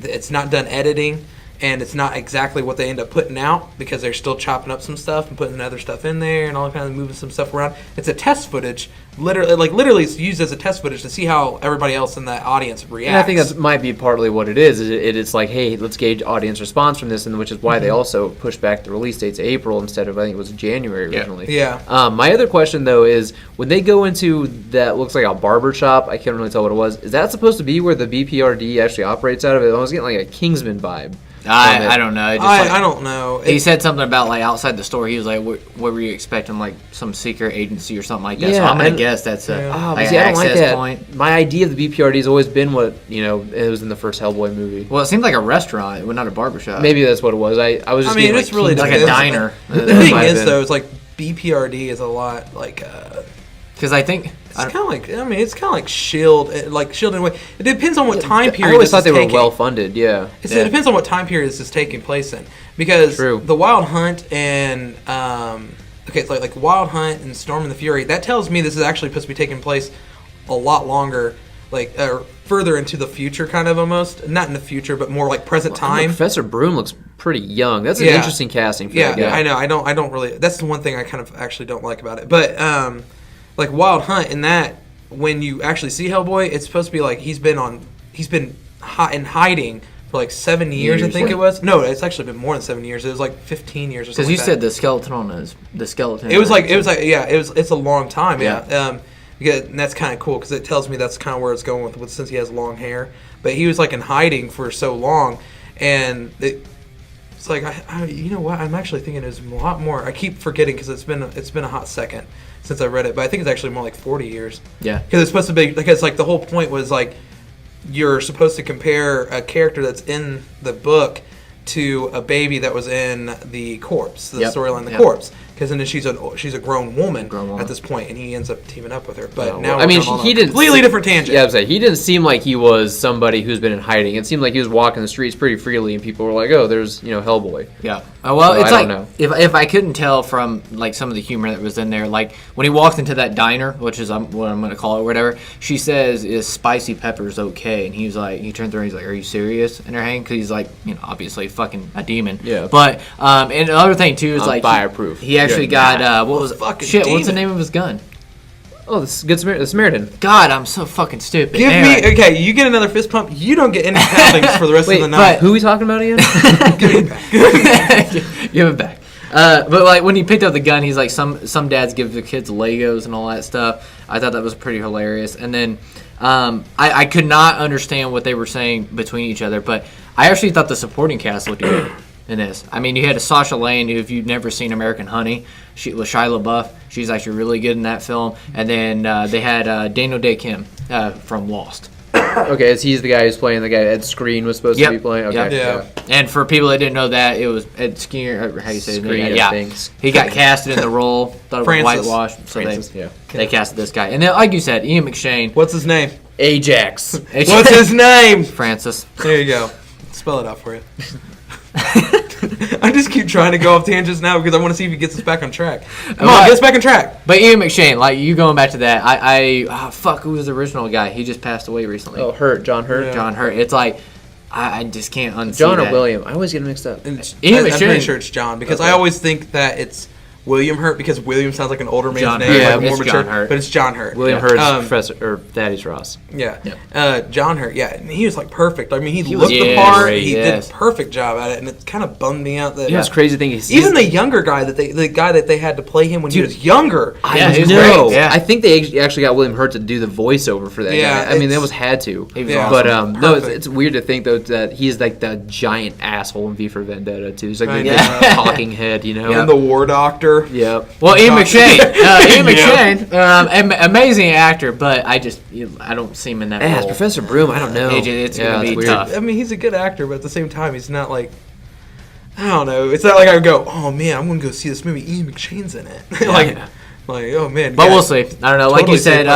it's not done editing, and it's not exactly what they end up putting out because they're still chopping up some stuff and putting other stuff in there and all kinds of moving some stuff around. It's a test footage, literally it's used as a test footage to see how everybody else in that audience reacts. And I think that might be partly what it is. It's like, hey, let's gauge audience response from this, and which is why they also pushed back the release date to April instead of, I think it was January originally. Yeah. My other question, though, is when they go into that looks like a barber shop, I can't really tell what it was. Is that supposed to be where the BPRD actually operates out of? I was getting a Kingsman vibe. I don't know. It just, I don't know. He said something about like outside the store. He was like, "What were you expecting? Like some secret agency or something like that?" So I'm gonna guess that's a like see, I don't like access that. point. My idea of the BPRD has always been what it was in the first Hellboy movie. Well, it seemed like a restaurant, but not a barbershop. Maybe that's what it was. I was just. I mean, being, it's really like a diner. The thing is, though, it's like BPRD is a lot like. Because I think it's kind of like it's kind of like Shield, like Shield in a way. It depends on what time period. I always thought they taking. were well funded. Yeah. It depends on what time period this is taking place in, because the Wild Hunt and it's like Wild Hunt and Storm and the Fury. That tells me this is actually supposed to be taking place a lot longer, like further into the future, kind of almost not in the future, but more like present time. Professor Broom looks pretty young. That's an interesting casting. For that guy. I know. I don't really. That's the one thing I kind of actually don't like about it, but. Like Wild Hunt, in that when you actually see Hellboy, it's supposed to be like he's been in hiding for like 7 years, I think it was. No, it's actually been more than 7 years. It was like 15 years or something. Because you said the skeleton. It was it's a long time. Yeah. And that's kind of cool because it tells me that's kind of where it's going with since he has long hair. But he was like in hiding for so long, and it's like you know what? I'm actually thinking it was a lot more. I keep forgetting because it's been a hot second since I read it, but I think it's actually more like 40 years. Yeah. Because it's supposed to be, because like the whole point was like you're supposed to compare a character that's in the book to a baby that was in the corpse, the storyline, the corpse. Because then she's a grown woman at this point, and he ends up teaming up with her. But now he didn't completely different tangent. Yeah, I was like, he didn't seem like he was somebody who's been in hiding. It seemed like he was walking the streets pretty freely, and people were like, "Oh, there's Hellboy." Yeah. Well, so it's I don't know. If I couldn't tell from like some of the humor that was in there, like when he walked into that diner, which is what I'm going to call it, or whatever, she says, "Is spicy peppers okay?" And he turns around, he's like, "Are you serious?" In her hand, because he's like, obviously fucking a demon. Yeah. But and the other thing too is like fireproof. He actually got what was it? Demon. What's the name of his gun? Oh, the Samaritan. God, I'm so fucking stupid. Okay, you get another fist pump. You don't get any poundings for the rest of the night. But who are we talking about again? Give it back. Give it back. But like when he picked up the gun, he's like, some dads give their kids Legos and all that stuff. I thought that was pretty hilarious. And then I could not understand what they were saying between each other, but I actually thought the supporting cast looked good in this. I mean, you had a Sasha Lane, who, if you've never seen American Honey, she was Shia LaBeouf. She's actually really good in that film. And then they had Daniel Day Kim from Lost. Okay, he's the guy who's playing the guy Ed Skrein was supposed to be playing. Okay, yeah. And for people that didn't know that, it was Ed Skrein. How do you say his name? Yeah, he got casted in the role. Thought it was whitewashed, so they casted this guy. And then, like you said, Ian McShane. What's his name? Ajax. What's his name? Francis. There you go. Spell it out for you. I just keep trying to go off tangents now because I want to see if he gets us back on track. Come on, get us back on track. But Ian McShane, like you going back to that, who was the original guy? He just passed away recently. Oh, John Hurt. Yeah. John Hurt. It's like I just can't unsee John that. or William. I always get them mixed up. I'm pretty sure it's John because I always think that it's William Hurt because William sounds like an older man's name, Hurt. like more mature. But it's John Hurt. William Hurt is Professor or Thaddeus Ross. Yeah. John Hurt. Yeah, and he was like perfect. I mean, he looked the part. Great, he did a perfect job at it, and it kind of bummed me out that. Yeah, it's crazy thing. Even the younger guy the guy that they had to play him when he was younger. I know. Yeah. I think they actually got William Hurt to do the voiceover for that guy. I mean, they almost had to. He was awesome. But no, it's weird to think though that he's like the giant asshole in V for Vendetta too. He's like the talking head, And the war doctor. Yep. Well, Ian McShane, amazing actor, but I don't see him in that role. As Professor Broom, I don't know. It's gonna be tough. I mean, he's a good actor, but at the same time, he's not like. I don't know. It's not like I would go, oh man, I'm gonna go see this movie. Ian McShane's in it. Like, oh man. But we'll see. I don't know. Like you said,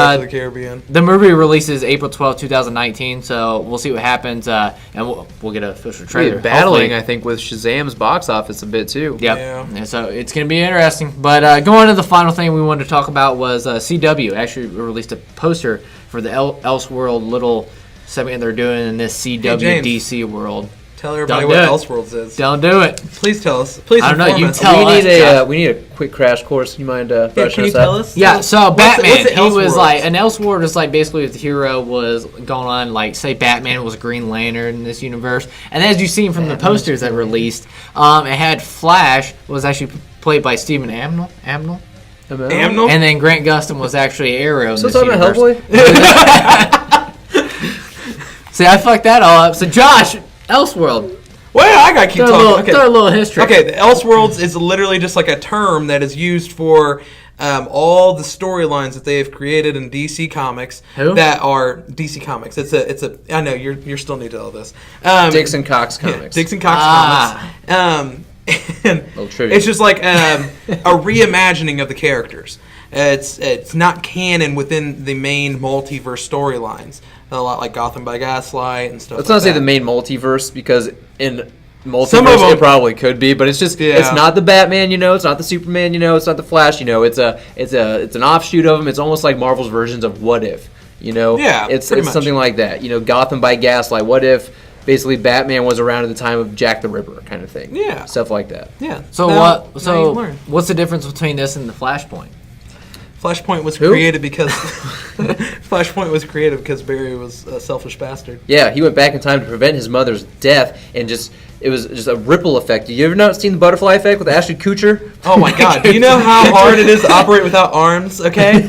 the movie releases April 12th, 2019, so we'll see what happens, and we'll get an official trailer. Battling, I think, with Shazam's box office a bit too. Yep. Yeah. And so it's going to be interesting. But going to the final thing we wanted to talk about was CW actually released a poster for the Elseworld little segment they're doing in this CW DC world. Tell everybody what Elseworld is. Don't do it. Please tell us. Please. I don't know. You us. tell us. We need a quick crash course. You mind can you tell us? Yeah. So Batman. What's he was like an Elseworld is like basically the hero was going on like say Batman was Green Lantern in this universe, and as you've seen from the posters that released, it had Flash was actually played by Stephen Amnell. Amnell? And then Grant Gustin was actually Arrow. So talking about Hellboy. See, I fucked that all up. So Josh. Elseworld. Well, I gotta keep talking. Throw a little history. Okay, the Elseworlds is literally just like a term that is used for all the storylines that they have created in DC Comics. Who? That are DC Comics. It's a. I know you're still new to all this. Dixon Cox Comics. Yeah, Dixon Cox Comics. And trivia. it's just like a reimagining of the characters. It's not canon within the main multiverse storylines. A lot like Gotham by Gaslight and stuff. Let's like not say that. the main multiverse, because in multiverse Some of them- it probably could be, but it's just it's not the Batman, it's not the Superman, it's not the Flash, it's an offshoot of them. It's almost like Marvel's versions of What If, Yeah, it's pretty much. something like that. Gotham by Gaslight. What if basically Batman was around at the time of Jack the Ripper, kind of thing? Yeah. Stuff like that. Yeah. So Now you So learn. what's the difference between this and the Flashpoint? Flashpoint was Who? created because Flashpoint was created because Barry was a selfish bastard. Yeah, he went back in time to prevent his mother's death, and it was just a ripple effect. You ever not seen the butterfly effect with Ashton Kutcher? Oh my God! Do you know how hard it is to operate without arms? Okay.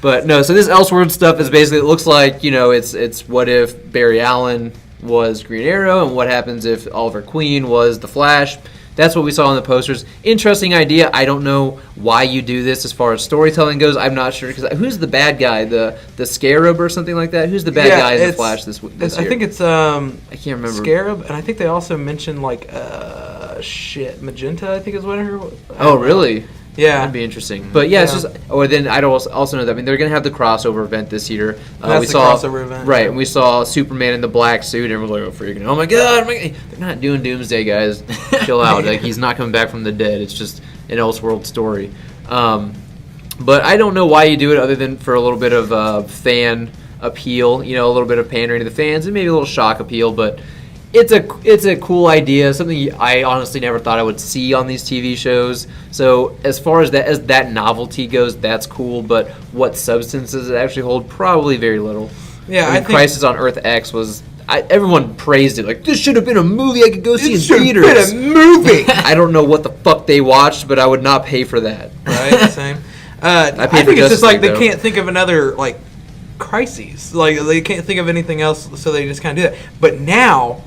But no, so this Elseworld stuff is basically, it looks like, it's what if Barry Allen was Green Arrow, and what happens if Oliver Queen was the Flash. That's what we saw in the posters. Interesting idea. I don't know why you do this as far as storytelling goes. I'm not sure, because who's the bad guy? The Scarab or something like that? Who's the bad guy in the Flash this year? I think it's I can't remember. Scarab, and I think they also mentioned like Magenta. I think is what her. Oh, really? Yeah. That'd be interesting. But yeah, it's just. Or then I'd also know that. I mean, they're gonna have the crossover event this year. That's the crossover event, right? yeah. And we saw Superman in the black suit. And everyone's like, "Oh, freaking! Oh my God! They're not doing Doomsday, guys. Chill out. Like, he's not coming back from the dead. It's just an Elseworld story." But I don't know why you do it, other than for a little bit of fan appeal. A little bit of pandering to the fans, and maybe a little shock appeal. But it's a cool idea, something I honestly never thought I would see on these TV shows. So as far as that novelty goes, that's cool. But what substance does it actually hold? Probably very little. Yeah, I mean, think Crisis on Earth X was. Everyone praised it, like, this should have been a movie I could go see in theaters. It should have been a movie. I don't know what the fuck they watched, but I would not pay for that. Right, same. I paid think for it's Justice just like League, they though. can't think of another like crises. Like they can't think of anything else, so they just kind of do that. But now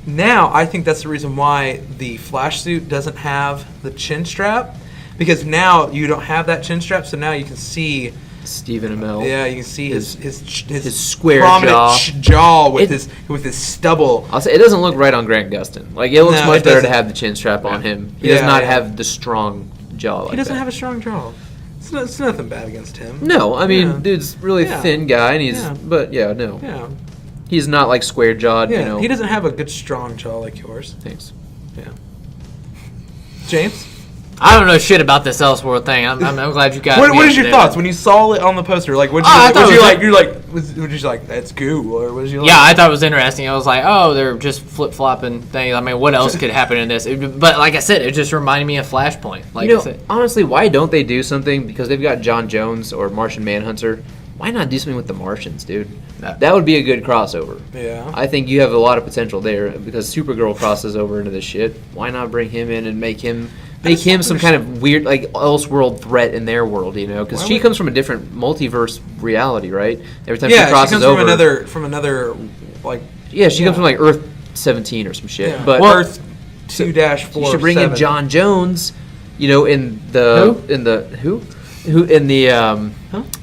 I think that's the reason why the Flash suit doesn't have the chin strap, because now you don't have that chin strap, so now you can see. Stephen Amell. Yeah, you can see his square prominent jaw. with his stubble. I'll say it doesn't look right on Grant Gustin. Like, it looks No, much it better to doesn't. have the chin strap on him. He Yeah, does not yeah. have the strong jaw. He doesn't have a strong jaw. It's nothing bad against him. No, I mean, Yeah. dude's really Yeah. thin guy, and he's. Yeah. But yeah, no, Yeah, he's not like square jawed. yeah. He doesn't have a good strong jaw like yours. Thanks. Yeah. James, I don't know shit about this Elseworld thing. I'm glad you guys. what is your thoughts when you saw it on the poster? Like, what I thought was it you was like? like- You're like, was you like that's goo, or was you like? Yeah, I thought it was interesting. I was like, oh, they're just flip flopping things. I mean, what else could happen in this? But like I said, it just reminded me of Flashpoint. Like I said. Honestly, why don't they do something? Because they've got John Jones or Martian Manhunter. Why not do something with the Martians, dude? That would be a good crossover. Yeah. I think you have a lot of potential there, because Supergirl crosses over into this shit. Why not bring him in and make him some kind of weird, like, Elseworld threat in their world, Because she comes from a different multiverse reality, right? Every time she crosses comes over, from another like. yeah, she comes from like Earth 17 or some shit. Yeah. But Earth 2-4. you should bring in John Jones, in the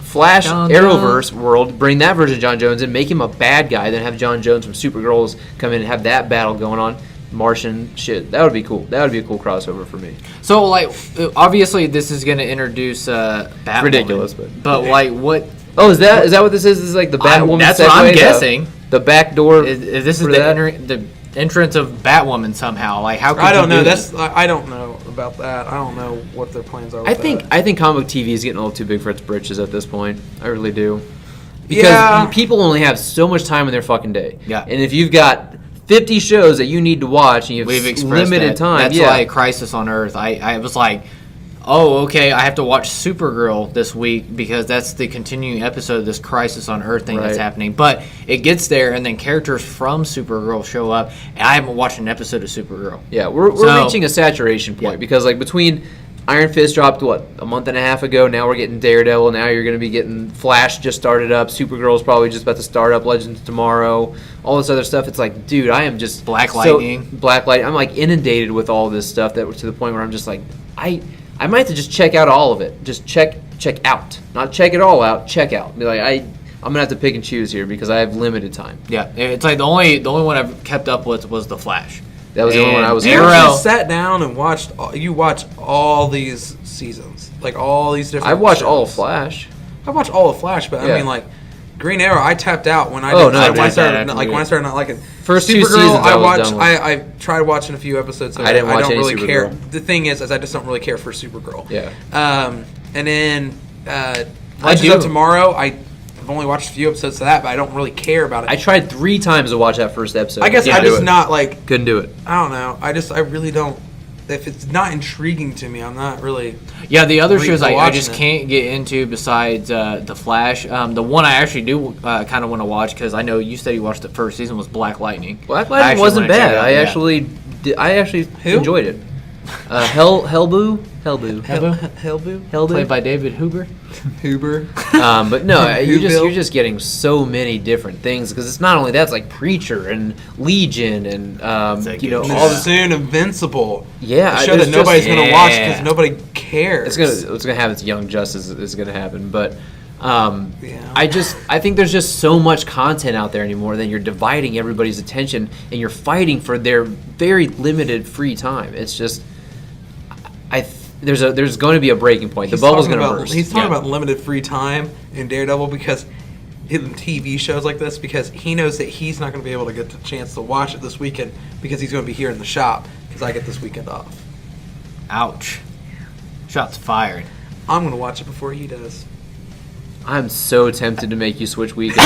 Flash John Arrowverse world. Bring that version of John Jones and make him a bad guy. Then have John Jones from Supergirls come in and have that battle going on. Martian shit. That would be cool. That would be a cool crossover for me. So like, obviously this is going to introduce Batwoman. Ridiculous, but like what? Oh, is that what this is? Is like the Batwoman? That's what I'm segue, guessing. The back door. Is this is for the, that? the entrance of Batwoman somehow? Like how? Could I don't you know. do That's I don't know about that. I don't know what their plans are. With I think comic book TV is getting a little too big for its britches at this point. I really do. Because Yeah. people only have so much time in their fucking day. Yeah. And if you've got 50 shows that you need to watch and you We've have expressed limited that. time, That's yeah. like Crisis on Earth. I was like, oh, okay, I have to watch Supergirl this week because that's the continuing episode of this Crisis on Earth thing that's Right. happening. But it gets there, and then characters from Supergirl show up, and I haven't watched an episode of Supergirl. Yeah, we're So- reaching a saturation point Yeah. because like between Iron Fist dropped, a month and a half ago. Now we're getting Daredevil. Now you're going to be getting Flash just started up. Supergirl's probably just about to start up. Legends tomorrow. All this other stuff. It's like, dude, I am just... Black Lightning. Black Lightning. I'm like inundated with all this stuff that to the point where I'm just like, I might have to just check out all of it. Just check out. Not check it all out. Check out. Be like, I'm gonna have to pick and choose here because I have limited time. Yeah, it's like the only one I've kept up with was the Flash. That was the only one I was. You actually sat down and watched. You watched all these seasons, like all these different. I watched shows. all of Flash. I watched all of Flash, but Yeah. I mean, like Green Arrow, I tapped out when I Oh, did, no, like, I when I did started that like when I started not liking. First two Supergirl, seasons I was watched. done with. I tried watching a few episodes. Of I didn't watch I don't any really care. Supergirl. The thing is I just don't really care for Supergirl. Yeah. And then I Legends do. of Tomorrow, I've only watched a few episodes of that, but I don't really care about it. I tried 3 times to watch that first episode. I guess Couldn't I'm do just it. not like. Couldn't do it. I don't know. I really don't. If it's not intriguing to me, I'm not really. Yeah, the other shows I watching just it. can't get into besides the Flash. The one I actually do kind of want to watch because I know you said you watched the first season was Black Lightning. Black I Lightning actually wasn't wanna check bad. it out, yeah. I actually Who? enjoyed it. Hellboo. Hellboo. Played by David Huber. Huber. But no, Whoville. you're just getting so many different things because it's not only that, it's like Preacher and Legion and a good show. all this. Soon Invincible. Yeah, A show there's that nobody's just- gonna watch yeah. because nobody cares. It's gonna have its Young Justice is gonna happen, but Yeah. I think there's just so much content out there anymore that you're dividing everybody's attention and you're fighting for their very limited free time. It's just there's going to be a breaking point. The bubble's going to burst. He's talking Yeah. about limited free time in Daredevil because in TV shows like this because he knows that he's not going to be able to get the chance to watch it this weekend because he's going to be here in the shop because I get this weekend off. Ouch. Shots fired. I'm going to watch it before he does. I'm so tempted to make you switch weekends.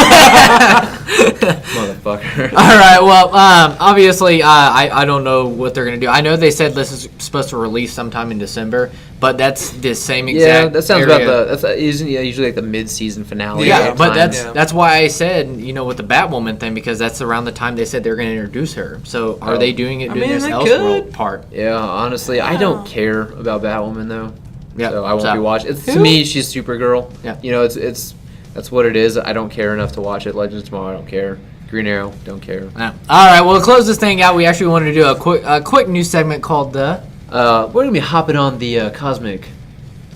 Motherfucker. All right. Well, obviously, I don't know what they're gonna do. I know they said this is supposed to release sometime in December, but that's the same exact. Yeah, that sounds area. about that's usually like the mid-season finale. Yeah, at but time. that's why I said with the Batwoman thing because that's around the time they said they're going to introduce her. So are they doing it during this they Elseworld could. part? Yeah, honestly, I don't care about Batwoman though. Yeah, so I won't so- be watching. To Who? me, she's Supergirl. Yeah. It's that's what it is. I don't care enough to watch it. Legends Tomorrow, I don't care. Green Arrow, don't care. Yeah. All right. Well, to close this thing out, we actually wanted to do a quick news segment called the. We're gonna be hopping on the cosmic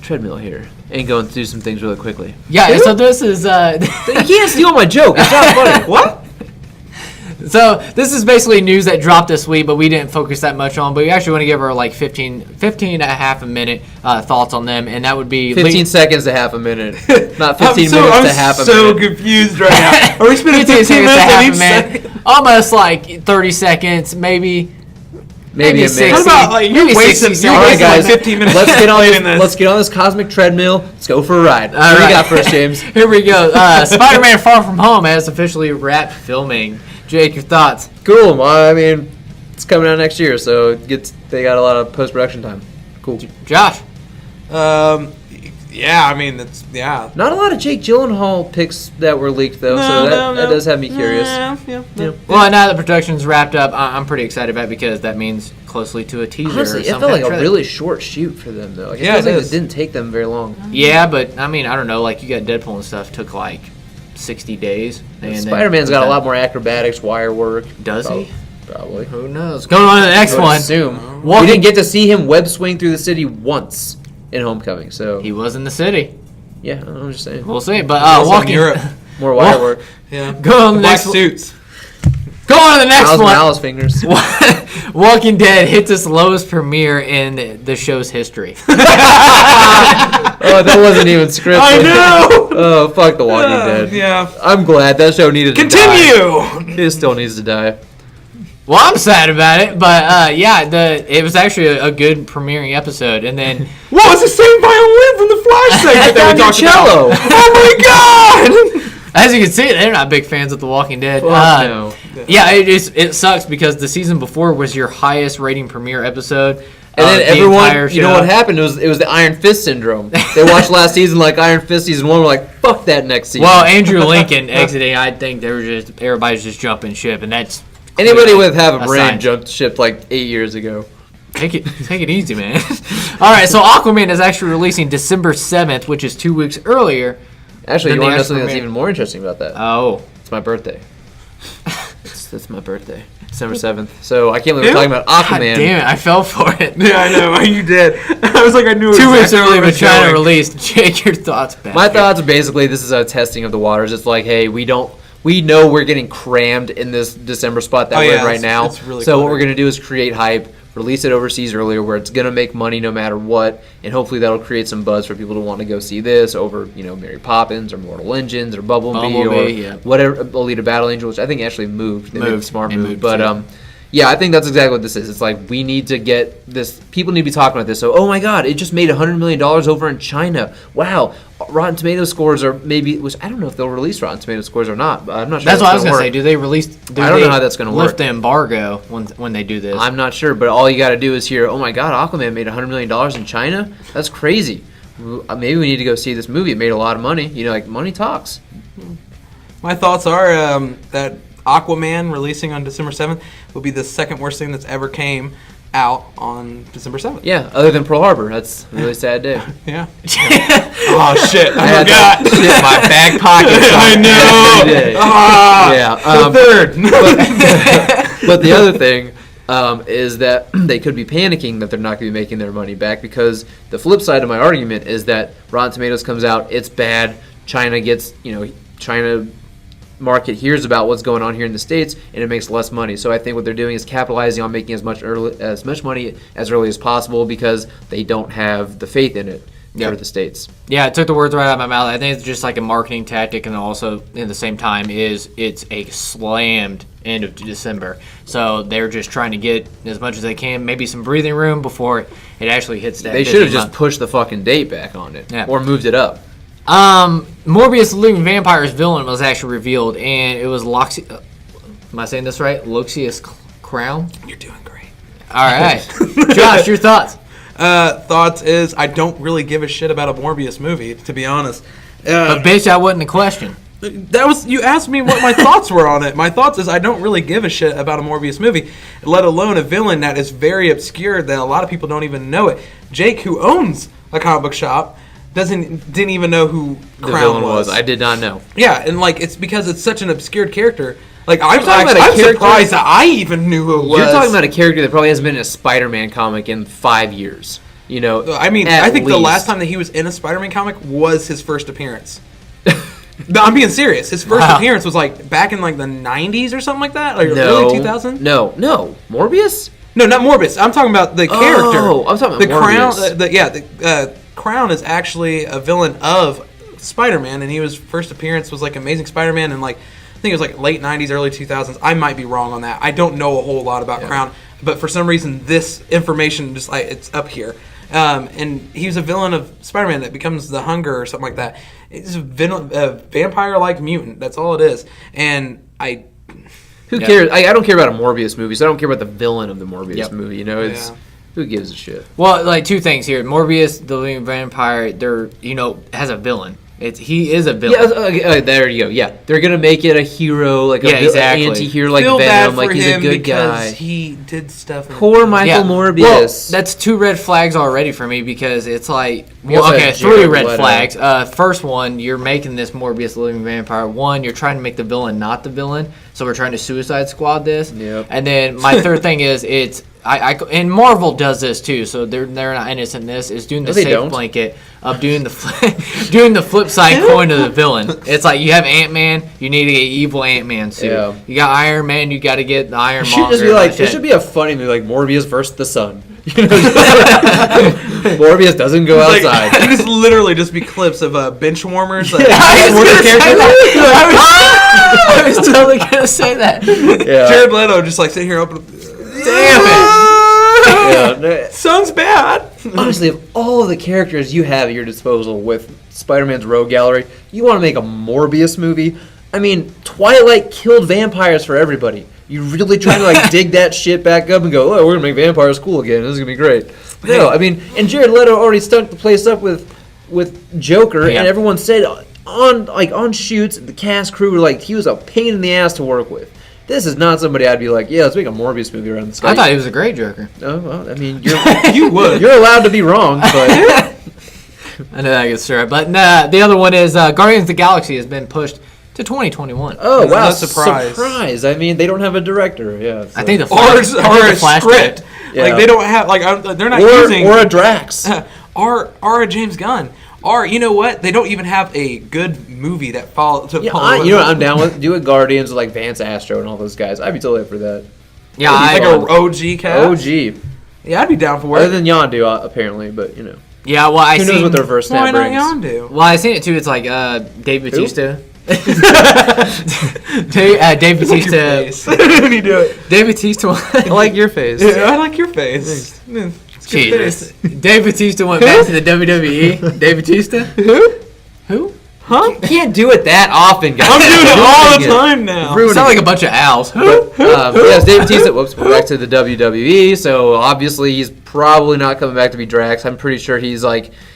treadmill here and going through some things really quickly. Yeah. So this is. You can't steal my joke. It's not funny. What? So this is basically news that dropped this week, but we didn't focus that much on. But we actually want to give her like 15 and a half a minute thoughts on them, and that would be 15 seconds to half a minute, not 15 I'm minutes to half a so minute. confused right now. Are we spending 15 seconds minutes to on half each a minute, second? almost like 30 seconds, maybe Maybe a 60. minute. What about like you're Maybe wasting 60 you're All right, wasting guys. like 15 minutes Let's get on explaining this. Let's get on this cosmic treadmill. Let's go for a ride. All What do right. you got for us, James? Here we go. Spider-Man: Far From Home has officially wrapped filming. Jake, your thoughts? Cool. Well, I mean, it's coming out next year, so they got a lot of post-production time. Cool. Josh? Yeah, I mean it's Not a lot of Jake Gyllenhaal pics that were leaked though, so that does have me curious. Yeah. Well, now that production's wrapped up, I'm pretty excited about it because that means closely to a teaser. Honestly, or it some felt kind like of a trailer. really short shoot for them though. Like, it Yeah, feels it like is. it didn't take them very long. Yeah, but I mean, I don't know. Like you got Deadpool and stuff took like 60 days. And then- Spider-Man's got a lot more acrobatics, wire work. Does he? Probably. Who knows? Going on to the next I would one. assume. Walking- We didn't get to see him web swing through the city once in Homecoming, so He was in the city. yeah, I'm just saying. We'll see. But Also in walking. Europe. More wire Well- work. Yeah. Go on the Black next one. suits. Go on to the next Miles one. Morales fingers. Walking Dead hits its lowest premiere in the show's history. Oh, that wasn't even scripted. I know. Oh, fuck The Walking Dead. Yeah. I'm glad that show needed to die. Continue. It still needs to die. Well, I'm sad about it, but yeah, it was actually a good premiering episode, and then Whoa, it's the same violin from the Flash segment that we talked Cello. about. Oh my god! as you can see, they're not big fans of The Walking Dead. Fuck no. Yeah, it sucks because the season before was your highest rating premiere episode. And then the everyone, entire you know show. what happened? It was the Iron Fist syndrome. They watched last season like Iron Fist season 1. We're like, fuck that next season. Well, Andrew Lincoln exiting, I think everybody's just jumping ship, and that's Anybody with half a a brain sign. jumped ship like 8 years ago. Take it easy, man. All right, so Aquaman is actually releasing December 7th, which is 2 weeks earlier. Actually, you than want to the know something that's premiere. even more interesting about that? Oh. It's my birthday. That's my birthday, December 7th. So I can't believe we're talking about Aquaman. God damn it, I fell for it. Yeah, I know. You did. I was like, I knew it. 2 weeks exactly early, where it but was trying to going. release. Jake, your thoughts, back. My thoughts are basically this is a testing of the waters. It's like, hey, we know we're getting crammed in this December spot that we're in right now. It's really so what clever. we're going to do is create hype, release it overseas earlier where it's going to make money no matter what, and hopefully that'll create some buzz for people to want to go see this over, Mary Poppins or Mortal Engines or Bumblebee or yeah. whatever, Alita Battle Angel, which I think actually moved. They made a smart It move. moved, But too. yeah, I think that's exactly what this is. It's like we need to get this. People need to be talking about this. So, oh my God, it just made $100 million over in China. Wow, Rotten Tomatoes scores are maybe. Which I don't know if they'll release Rotten Tomatoes scores or not. But I'm not sure. That's what I was going going to say. Do they release... I don't know how that's gonna lift work. the embargo when they do this? I'm not sure, but all you got to do is hear, oh my God, Aquaman made $100 million in China. That's crazy. Maybe we need to go see this movie. It made a lot of money. Money talks. My thoughts are that Aquaman releasing on December 7th will be the second worst thing that's ever came out on December 7th. Yeah, other than Pearl Harbor. That's a really sad day. Yeah. Oh, shit. I had that forgot. shit in my back pocket. I know. Every day. Ah, Yeah. the third. But the other thing is that they could be panicking that they're not going to be making their money back, because the flip side of my argument is that Rotten Tomatoes comes out, it's bad, China gets, China market hears about what's going on here in the States, and it makes less money. So I think what they're doing is capitalizing on making as much money as early as possible, because they don't have the faith in it for the States. Yeah, it took the words right out of my mouth. I think it's just like a marketing tactic, and also at the same time it's a slammed end of December. So they're just trying to get as much as they can, maybe some breathing room before it actually hits that. They busy should have just month. pushed the fucking date back on it, Yeah. or moved it up. Morbius the Living Vampire's villain was actually revealed, and it was am I saying this right? Luxius Crown? You're doing great. All right. Josh, your thoughts? Thoughts is I don't really give a shit about a Morbius movie, to be honest. But bitch, that wasn't the question. That was, you asked me what my thoughts were on it. My thoughts is I don't really give a shit about a Morbius movie, let alone a villain that is very obscure that a lot of people don't even know it. Jake, who owns a comic book shop, didn't even know who The Crown villain was. I did not know. Yeah, and it's because it's such an obscured character. I'm talking about a character- surprised that I even knew who it was. You're talking about a character that probably hasn't been in a Spider-Man comic in 5 years. I mean, at I think the least. last time that he was in a Spider-Man comic was his first appearance. No, I'm being serious. His first Wow. appearance was back in the 90s or something like that, like No. early 2000s. No, Morbius. No, not Morbius. I'm talking about the character. Oh, I'm talking about the Crown. Morbius. The Crown is actually a villain of Spider-Man, and his first appearance was Amazing Spider-Man, and I think it was late 90s, early 2000s. I might be wrong on that. I don't know a whole lot about Crown, but for some reason this information just it's up here. And he was a villain of Spider-Man that becomes the Hunger or something like that. It's a vampire-like mutant. That's all it is. And Who cares? I don't care about a Morbius movie, so I don't care about the villain of the Morbius Yep. movie. Yeah. Who gives a shit? Well, two things here. Morbius the Living Vampire, has a villain. He is a villain. Yeah, there you go. Yeah, they're gonna make it a hero, exactly. an anti-hero, like feel bad Venom, for he's a him good because guy. he did stuff. Poor Michael Yeah. Morbius. Well, that's 2 red flags already for me, because it's also 3 Jared red Leto. flags. First one, you're making this Morbius the Living Vampire. One, you're trying to make the villain not the villain, so we're trying to Suicide Squad this. Yep. And then my third thing is and Marvel does this too, so they're not innocent in this. Is doing the they safe don't. blanket of doing the flip side coin to the villain. It's you have Ant-Man, you need to get evil Ant-Man suit. Yeah. You got Iron Man, you got to get the Iron It should Monger. just be and that it shit. should be a funny movie, like Morbius versus the Sun. Morbius doesn't go outside. It just literally just be clips of bench warmers. I was totally gonna say that. Yeah. Jared Leto just sitting here open. Damn Yeah. Sounds bad. Honestly, of all of the characters you have at your disposal with Spider-Man's Rogue Gallery, you want to make a Morbius movie? I mean, Twilight killed vampires for everybody. You really trying to dig that shit back up and go, oh, we're gonna make vampires cool again. This is gonna be great. No, I mean, and Jared Leto already stunk the place up with Joker, Yeah. and everyone said on shoots, the cast crew were he was a pain in the ass to work with. this is not somebody I'd be like, yeah, let's make a Morbius movie around this guy. I thought he was a great Joker. Oh, well, I mean, You would. you're allowed to be wrong, but I know that gets started. But the other one is Guardians of the Galaxy has been pushed to 2021. oh wow, No surprise. surprise! I mean, they don't have a director. Yeah, so. I think the Or Flash, a Flash script. Yeah. Like, they don't have, like, they're not using... or a Drax. or a James Gunn. Or, you know what? They don't even have a good movie that follows... Yeah, you know what I'm down with? Do a Guardians with like Vance Astro and all those guys. I'd be totally up for that. Yeah, Like a OG cast? OG. Yeah, I'd be down for Other it. than Yondu, apparently, but you know. yeah. Well, I Who knows seen what their verse Why snap not brings? Yondu? Well, I seen it too. It's like Dave Bautista. Dave Your Bautista. face. When you do it. Dave Bautista. I like your face. Yeah, I like your face. Yeah, it's a good Jesus. face. Dave Bautista went back to the WWE. Dave Bautista. Who? Huh? You can't do it that often, guys. I'm doing it all the Ruining time now. You sound like a bunch of owls. Who? Yes, Dave Bautista. Whoops, we're back to the WWE. So obviously he's probably not coming back to be Drax. I'm pretty sure he's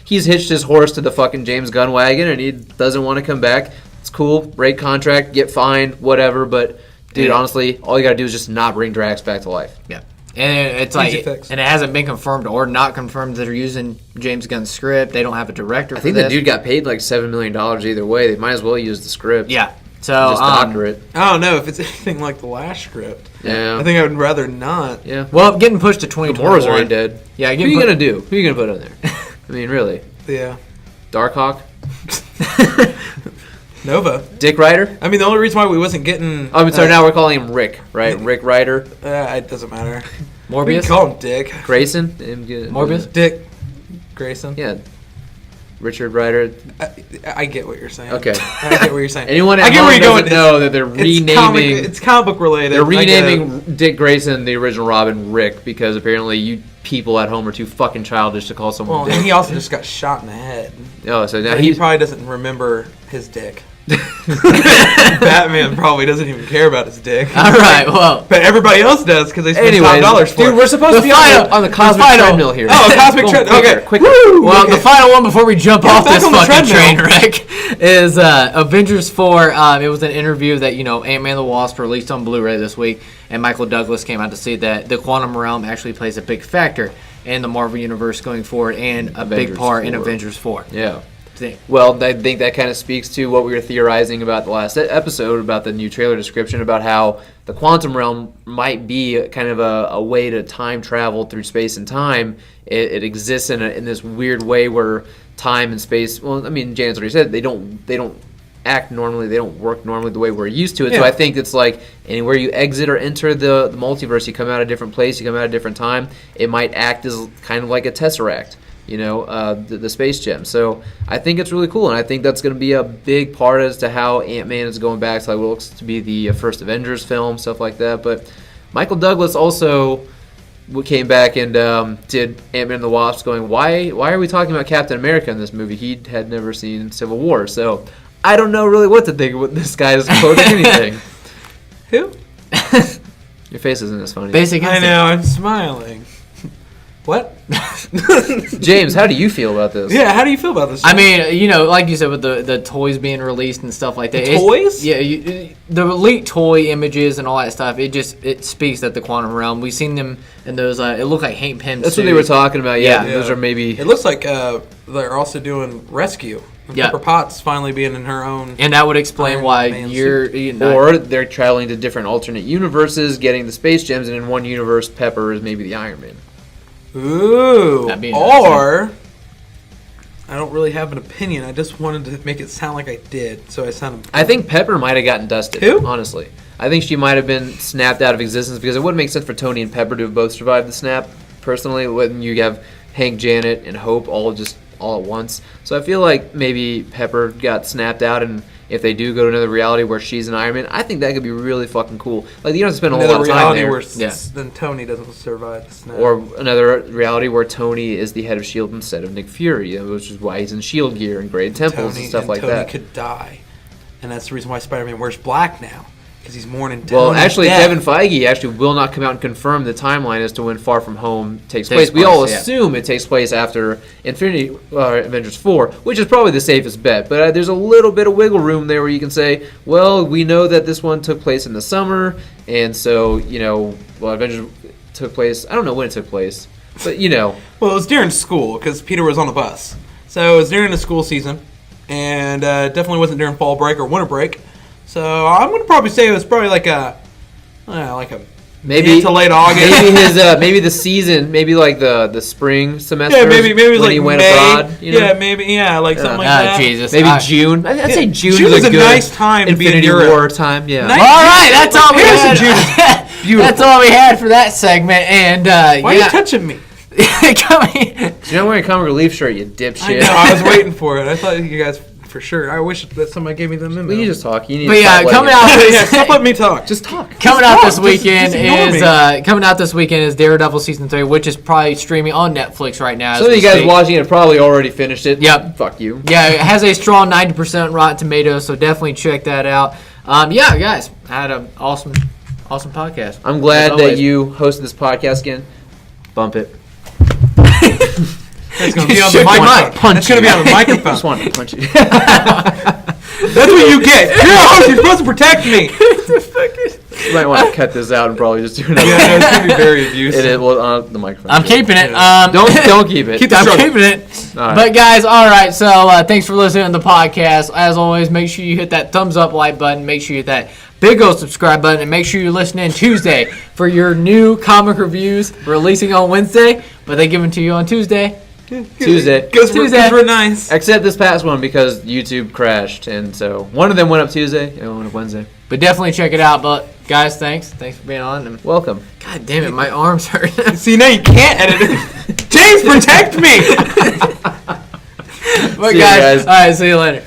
hitched his horse to the fucking James Gunn wagon, and he doesn't want to come back. It's cool, great contract, get fined, whatever. But dude, Yeah. honestly, all you gotta do is just not bring Drax back to life. Yeah. And it's Easy like, fix. and it hasn't been confirmed or not confirmed that they're using James Gunn's script. They don't have a director. I think the dude got paid like $7 million either way. They might as well use the script. Yeah. So Just doctor it. I don't know if it's anything like the last script. Yeah. I think I would rather not. Yeah. well, getting pushed to Gamora's 2021. already dead. Yeah. Who are Getting you gonna do? Who are you gonna put on there? I mean, really? Yeah. Darkhawk? Nova. Dick Ryder? I mean, the only reason why we wasn't getting... Oh, so now we're calling him Rick, right? Rick Ryder. It doesn't matter. We Morbius. can call him Dick. Grayson? Morbius. Dick Grayson. Yeah. Richard Ryder. I get what you're saying. Okay. I get what you're saying. Anyone I at get home where you're doesn't going. know that they're renaming... It's comic book related. They're I get it. renaming Dick Grayson, the original Robin, Rick, because apparently you people at home are too fucking childish to call someone Well, Dick. and he also just got shot in the head. Oh, so now He he's... probably doesn't remember his dick. Batman probably doesn't even care about his dick. All right. Well. But everybody else does because they spend Anyways, $5 for dude, it. we're supposed to be on the cosmic treadmill here. Oh, a cosmic treadmill. Okay. Quick. Well, Okay. the final one before we jump Get off back this on the fucking train treadmill. wreck is Avengers 4. It was an interview that, Ant-Man the Wasp released on Blu-ray this week, and Michael Douglas came out to say that the quantum realm actually plays a big factor in the Marvel Universe going forward and a big Avengers part in 4. Avengers 4. Yeah. Thing. Well, I think that kind of speaks to what we were theorizing about the last episode about the new trailer description about how the quantum realm might be kind of a way to time travel through space and time. It exists in this weird way where time and space. Well, I mean, Janet's already said they don't act normally. They don't work normally the way we're used to it. Yeah. So I think it's like anywhere you exit or enter the multiverse, you come out a different place, you come out a different time. It might act as kind of like a tesseract. The space gem. So I think it's really cool, and I think that's going to be a big part as to how Ant-Man is going back to like what looks to be the first Avengers film, stuff like that. But Michael Douglas also came back and did Ant-Man and the Wasp, going, why are we talking about Captain America in this movie? He had never seen Civil War, so I don't know really what to think of what this guy is quoting anything. Who? Your face isn't as funny. Basic I instinct. know. I'm smiling. What? James, how do you feel about this? Yeah. How do you feel about this? I mean, like you said, with the toys being released and stuff like that. The toys? Yeah, the elite toy images and all that stuff. It speaks that the quantum realm. We've seen them in those. It looked like Hank Pym. That's what they were talking about. Yeah, those are maybe. It looks like they're also doing Rescue. Yeah. Pepper Potts finally being in her own. And that would explain Iron why Man Or they're traveling to different alternate universes, getting the space gems, and in one universe, Pepper is maybe the Iron Man. Ooh. That'd be Or I don't really have an opinion. I just wanted to make it sound like I did, so I sounded. I think Pepper might have gotten dusted. Who? Honestly, I think she might have been snapped out of existence because it wouldn't make sense for Tony and Pepper to have both survived the snap. Personally, when you have Hank, Janet, and Hope all at once, so I feel like maybe Pepper got snapped out, and if they do go to another reality where she's an Iron Man, I think that could be really fucking cool. Like you don't have to spend a whole lot of time reality there. where Yeah. then Tony doesn't survive the snap. Or another reality where Tony is the head of S.H.I.E.L.D. instead of Nick Fury, which is why he's in S.H.I.E.L.D. gear and great temples and stuff like Tony that. could die, and that's the reason why Spider-Man wears black now. because he's mourning. Well, Tony's actually, death. Kevin Feige actually will not come out and confirm the timeline as to when Far From Home takes place. Takes We all place, yeah. assume it takes place after Avengers 4, which is probably the safest bet. But there's a little bit of wiggle room there where you can say, well, we know that this one took place in the summer, and so, Avengers took place. I don't know when it took place, but Well, it was during school because Peter was on the bus, so it was during the school season, and definitely wasn't during fall break or winter break. So I'm gonna probably say it was probably like a maybe mid to late August. maybe the season, maybe like the spring semester. Yeah, maybe it was when like he went May. abroad. Yeah, maybe like something like that. Jesus. Maybe June. I'd say June June was is a a good nice time to be in Infinity Europe. War time. Yeah. Nice. All right, that's all we Here's had. some Beautiful. That's all we had for that segment. And Why are you touching me? You're not wearing a comic relief shirt, you dipshit. I know. I was waiting for it. I thought you guys for sure. I wish that somebody gave me the memo. Well, you just talk. You need But to yeah, stop coming letting out it- Yeah, stop letting me talk. Just talk. Coming Just out talk. this weekend Just ignore is Daredevil season 3, which is probably streaming on Netflix right now. as Some of we you guys speak. watching it probably already finished it. Yep. Fuck you. Yeah, it has a strong 90% Rotten Tomatoes, so definitely check that out. Yeah, guys, I had an awesome podcast. I'm glad As that always. you hosted this podcast again. Bump it. That's going to be on Shook the my microphone. mic. That's going to be on the I microphone. just wanted to punch you. That's what you get. You're a host. You're supposed to protect me. You might want to cut this out and probably just do another. Yeah, no, it's going to be very abusive. It is well on the microphone. I'm keeping it. Don't keep it. Keep the I'm struggle. keeping it. All right. But guys, all right. So thanks for listening to the podcast. As always, make sure you hit that thumbs up, like button. Make sure you hit that big old subscribe button, and make sure you listen in Tuesday for your new comic reviews releasing on Wednesday, but they give them to you on Tuesday. Tuesday. Because Tuesday. we're nice. Except this past one because YouTube crashed, and so one of them went up Tuesday and one went up Wednesday. But definitely check it out. But guys, thanks for being on. And Welcome. God damn it, my arms hurt. See, now you can't edit it. James, protect me. But See you guys, guys. all right, see you later.